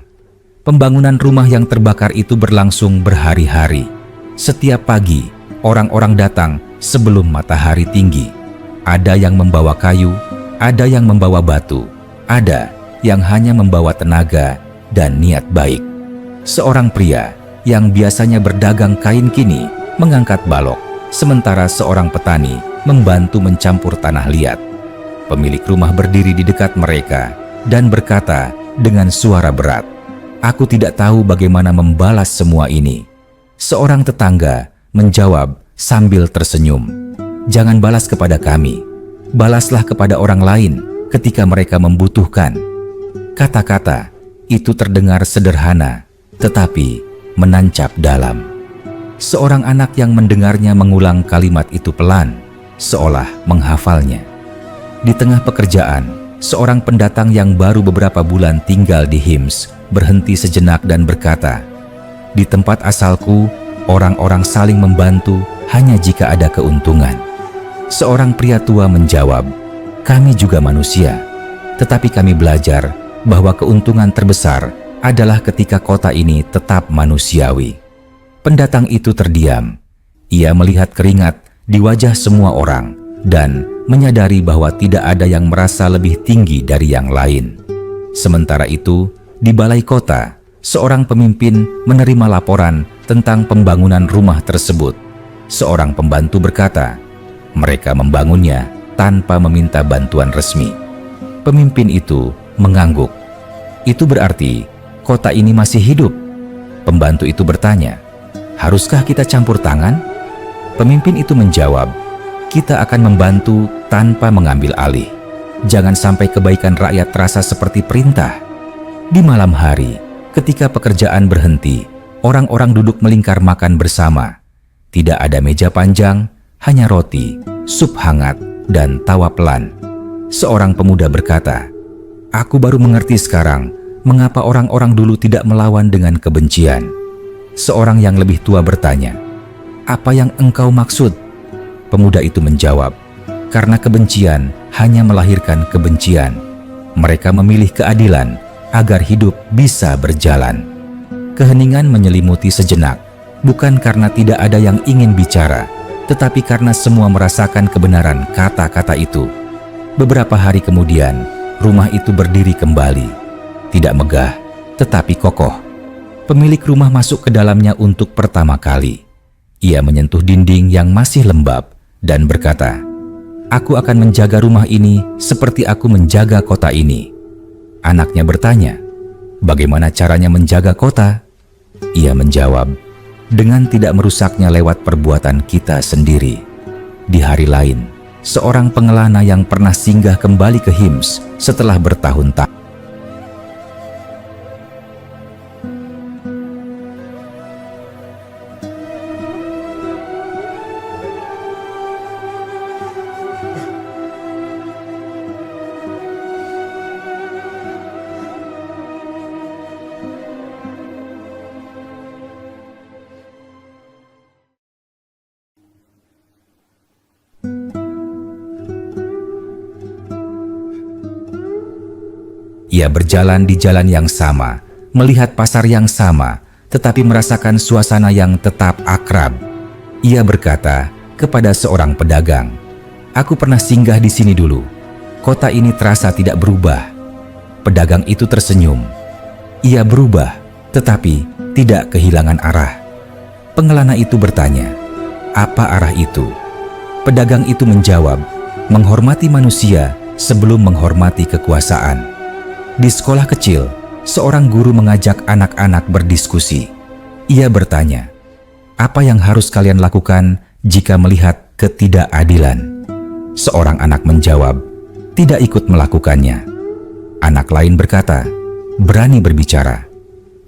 Pembangunan rumah yang terbakar itu berlangsung berhari-hari. Setiap pagi, orang-orang datang sebelum matahari tinggi. Ada yang membawa kayu, ada yang membawa batu, ada yang hanya membawa tenaga dan niat baik. Seorang pria yang biasanya berdagang kain kini mengangkat balok, sementara seorang petani membantu mencampur tanah liat. Pemilik rumah berdiri di dekat mereka dan berkata dengan suara berat, "Aku tidak tahu bagaimana membalas semua ini." Seorang tetangga menjawab sambil tersenyum, "Jangan balas kepada kami, balaslah kepada orang lain ketika mereka membutuhkan." Kata-kata itu terdengar sederhana, tetapi menancap dalam. Seorang anak yang mendengarnya mengulang kalimat itu pelan, seolah menghafalnya. Di tengah pekerjaan, seorang pendatang yang baru beberapa bulan tinggal di Hims berhenti sejenak dan berkata, "Di tempat asalku, orang-orang saling membantu hanya jika ada keuntungan." Seorang pria tua menjawab, "Kami juga manusia, tetapi kami belajar bahwa keuntungan terbesar adalah ketika kota ini tetap manusiawi." Pendatang itu terdiam. Ia melihat keringat di wajah semua orang dan menyadari bahwa tidak ada yang merasa lebih tinggi dari yang lain. Sementara itu, di balai kota, seorang pemimpin menerima laporan tentang pembangunan rumah tersebut. Seorang pembantu berkata, mereka membangunnya tanpa meminta bantuan resmi. Pemimpin itu mengangguk. "Itu berarti kota ini masih hidup?" Pembantu itu bertanya, "Haruskah kita campur tangan?" Pemimpin itu menjawab, "Kita akan membantu tanpa mengambil alih. Jangan sampai kebaikan rakyat terasa seperti perintah." Di malam hari, ketika pekerjaan berhenti, orang-orang duduk melingkar makan bersama. Tidak ada meja panjang, hanya roti, sup hangat, dan tawa pelan. Seorang pemuda berkata, "Aku baru mengerti sekarang mengapa orang-orang dulu tidak melawan dengan kebencian." Seorang yang lebih tua bertanya, "Apa yang engkau maksud?" Pemuda itu menjawab, "Karena kebencian hanya melahirkan kebencian. Mereka memilih keadilan agar hidup bisa berjalan." Keheningan menyelimuti sejenak, bukan karena tidak ada yang ingin bicara, tetapi karena semua merasakan kebenaran kata-kata itu. Beberapa hari kemudian, rumah itu berdiri kembali. Tidak megah, tetapi kokoh. Pemilik rumah masuk ke dalamnya untuk pertama kali. Ia menyentuh dinding yang masih lembab dan berkata, "Aku akan menjaga rumah ini seperti aku menjaga kota ini." Anaknya bertanya, "Bagaimana caranya menjaga kota?" Ia menjawab, "Dengan tidak merusaknya lewat perbuatan kita sendiri." Di hari lain, seorang pengelana yang pernah singgah kembali ke Hims setelah bertahun-tahun. Ia berjalan di jalan yang sama, melihat pasar yang sama, tetapi merasakan suasana yang tetap akrab. Ia berkata kepada seorang pedagang, "Aku pernah singgah di sini dulu. Kota ini terasa tidak berubah." Pedagang itu tersenyum. Ia berubah, tetapi tidak kehilangan arah. Pengelana itu bertanya, "Apa arah itu?" Pedagang itu menjawab, "Menghormati manusia sebelum menghormati kekuasaan." Di sekolah kecil, seorang guru mengajak anak-anak berdiskusi. Ia bertanya, "Apa yang harus kalian lakukan jika melihat ketidakadilan?" Seorang anak menjawab, "Tidak ikut melakukannya." Anak lain berkata, "Berani berbicara."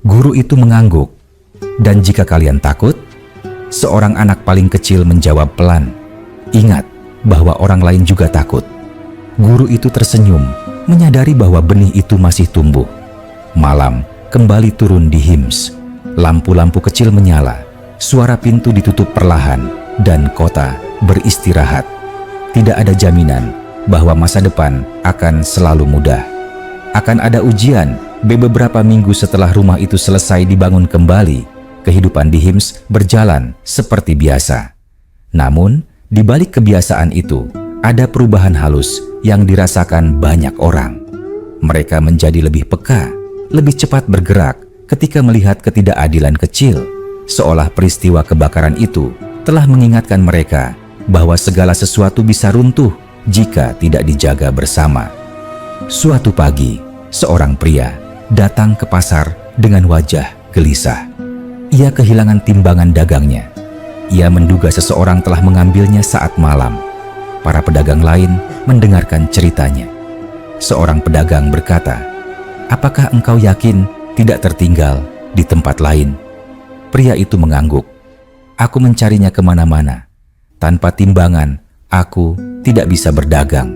Guru itu mengangguk, "Dan jika kalian takut?" Seorang anak paling kecil menjawab pelan, "Ingat bahwa orang lain juga takut." Guru itu tersenyum, menyadari bahwa benih itu masih tumbuh. Malam kembali turun di Hims. Lampu-lampu kecil menyala, suara pintu ditutup perlahan, dan kota beristirahat. Tidak ada jaminan bahwa masa depan akan selalu mudah. Akan ada ujian. Beberapa minggu setelah rumah itu selesai dibangun kembali, kehidupan di Hims berjalan seperti biasa. Namun, di balik kebiasaan itu, ada perubahan halus yang dirasakan banyak orang. Mereka menjadi lebih peka, lebih cepat bergerak ketika melihat ketidakadilan kecil, seolah peristiwa kebakaran itu telah mengingatkan mereka bahwa segala sesuatu bisa runtuh jika tidak dijaga bersama. Suatu pagi, seorang pria datang ke pasar dengan wajah gelisah. Ia kehilangan timbangan dagangnya. Ia menduga seseorang telah mengambilnya saat malam. Para pedagang lain mendengarkan ceritanya. Seorang pedagang berkata, "Apakah engkau yakin tidak tertinggal di tempat lain?" Pria itu mengangguk. "Aku mencarinya kemana-mana. Tanpa timbangan, aku tidak bisa berdagang."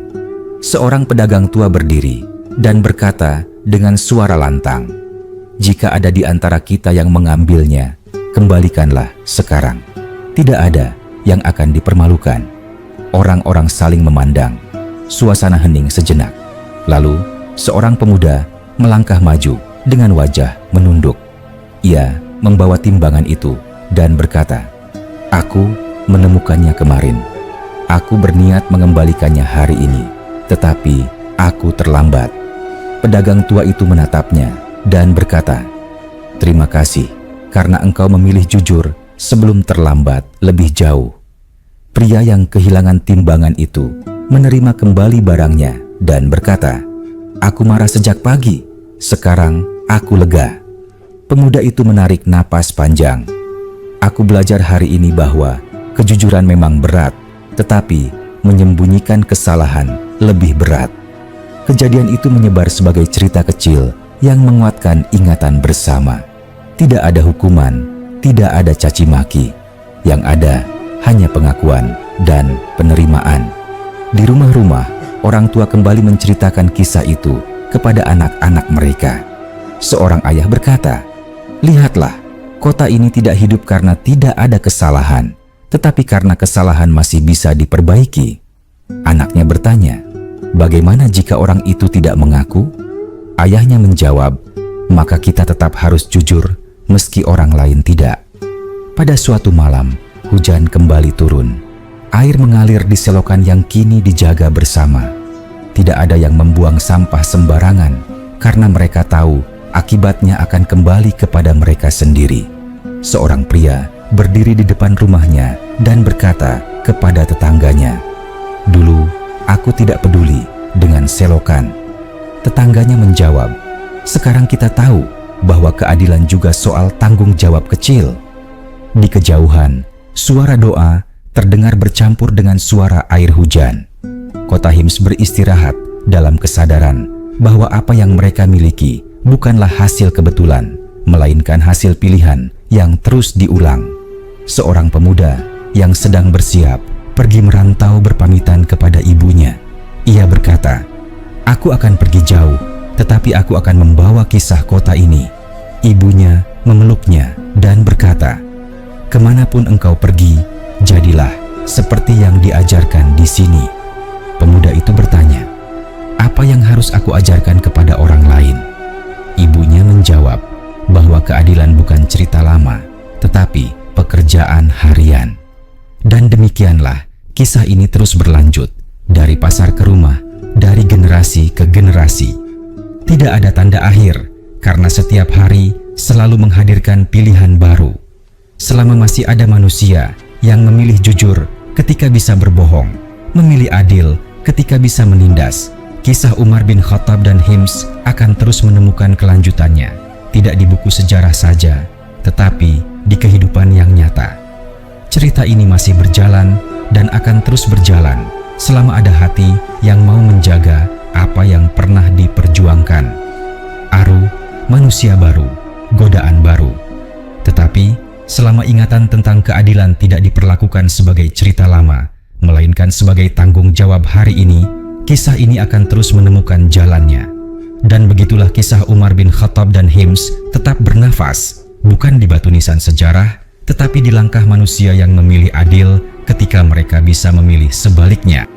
Seorang pedagang tua berdiri dan berkata dengan suara lantang, "Jika ada di antara kita yang mengambilnya, kembalikanlah sekarang. Tidak ada yang akan dipermalukan." Orang-orang saling memandang. Suasana hening sejenak. Lalu, seorang pemuda melangkah maju dengan wajah menunduk. Ia membawa timbangan itu dan berkata, "Aku menemukannya kemarin. Aku berniat mengembalikannya hari ini, tetapi aku terlambat." Pedagang tua itu menatapnya dan berkata, "Terima kasih karena engkau memilih jujur sebelum terlambat lebih jauh." Pria yang kehilangan timbangan itu menerima kembali barangnya dan berkata, "Aku marah sejak pagi, sekarang aku lega." Pemuda itu menarik napas panjang. "Aku belajar hari ini bahwa kejujuran memang berat, tetapi menyembunyikan kesalahan lebih berat." Kejadian itu menyebar sebagai cerita kecil yang menguatkan ingatan bersama. Tidak ada hukuman, tidak ada caci maki. Yang ada hanya pengakuan dan penerimaan. Di rumah-rumah, orang tua kembali menceritakan kisah itu kepada anak-anak mereka. Seorang ayah berkata, "Lihatlah, kota ini tidak hidup karena tidak ada kesalahan, tetapi karena kesalahan masih bisa diperbaiki." Anaknya bertanya, "Bagaimana jika orang itu tidak mengaku?" Ayahnya menjawab, "Maka kita tetap harus jujur meski orang lain tidak." Pada suatu malam, hujan kembali turun. Air mengalir di selokan yang kini dijaga bersama. Tidak ada yang membuang sampah sembarangan karena mereka tahu akibatnya akan kembali kepada mereka sendiri. Seorang pria berdiri di depan rumahnya dan berkata kepada tetangganya, "Dulu aku tidak peduli dengan selokan." Tetangganya menjawab, "Sekarang kita tahu bahwa keadilan juga soal tanggung jawab kecil." Di kejauhan, suara doa terdengar bercampur dengan suara air hujan. Kota Hims beristirahat dalam kesadaran bahwa apa yang mereka miliki bukanlah hasil kebetulan, melainkan hasil pilihan yang terus diulang. Seorang pemuda yang sedang bersiap pergi merantau berpamitan kepada ibunya. Ia berkata, "Aku akan pergi jauh, tetapi aku akan membawa kisah kota ini." Ibunya memeluknya dan berkata, "Kemanapun engkau pergi, jadilah seperti yang diajarkan di sini." Pemuda itu bertanya, "Apa yang harus aku ajarkan kepada orang lain?" Ibunya menjawab bahwa keadilan bukan cerita lama, tetapi pekerjaan harian. Dan demikianlah kisah ini terus berlanjut, dari pasar ke rumah, dari generasi ke generasi. Tidak ada tanda akhir, karena setiap hari selalu menghadirkan pilihan baru. Selama masih ada manusia yang memilih jujur ketika bisa berbohong, memilih adil ketika bisa menindas, kisah Umar bin Khattab dan Hims akan terus menemukan kelanjutannya, tidak di buku sejarah saja, tetapi di kehidupan yang nyata. Cerita ini masih berjalan dan akan terus berjalan selama ada hati yang mau menjaga apa yang pernah diperjuangkan. Aru, manusia baru, godaan baru. Tetapi selama ingatan tentang keadilan tidak diperlakukan sebagai cerita lama, melainkan sebagai tanggung jawab hari ini, kisah ini akan terus menemukan jalannya. Dan begitulah kisah Umar bin Khattab dan Hims tetap bernafas, bukan di batu nisan sejarah, tetapi di langkah manusia yang memilih adil ketika mereka bisa memilih sebaliknya.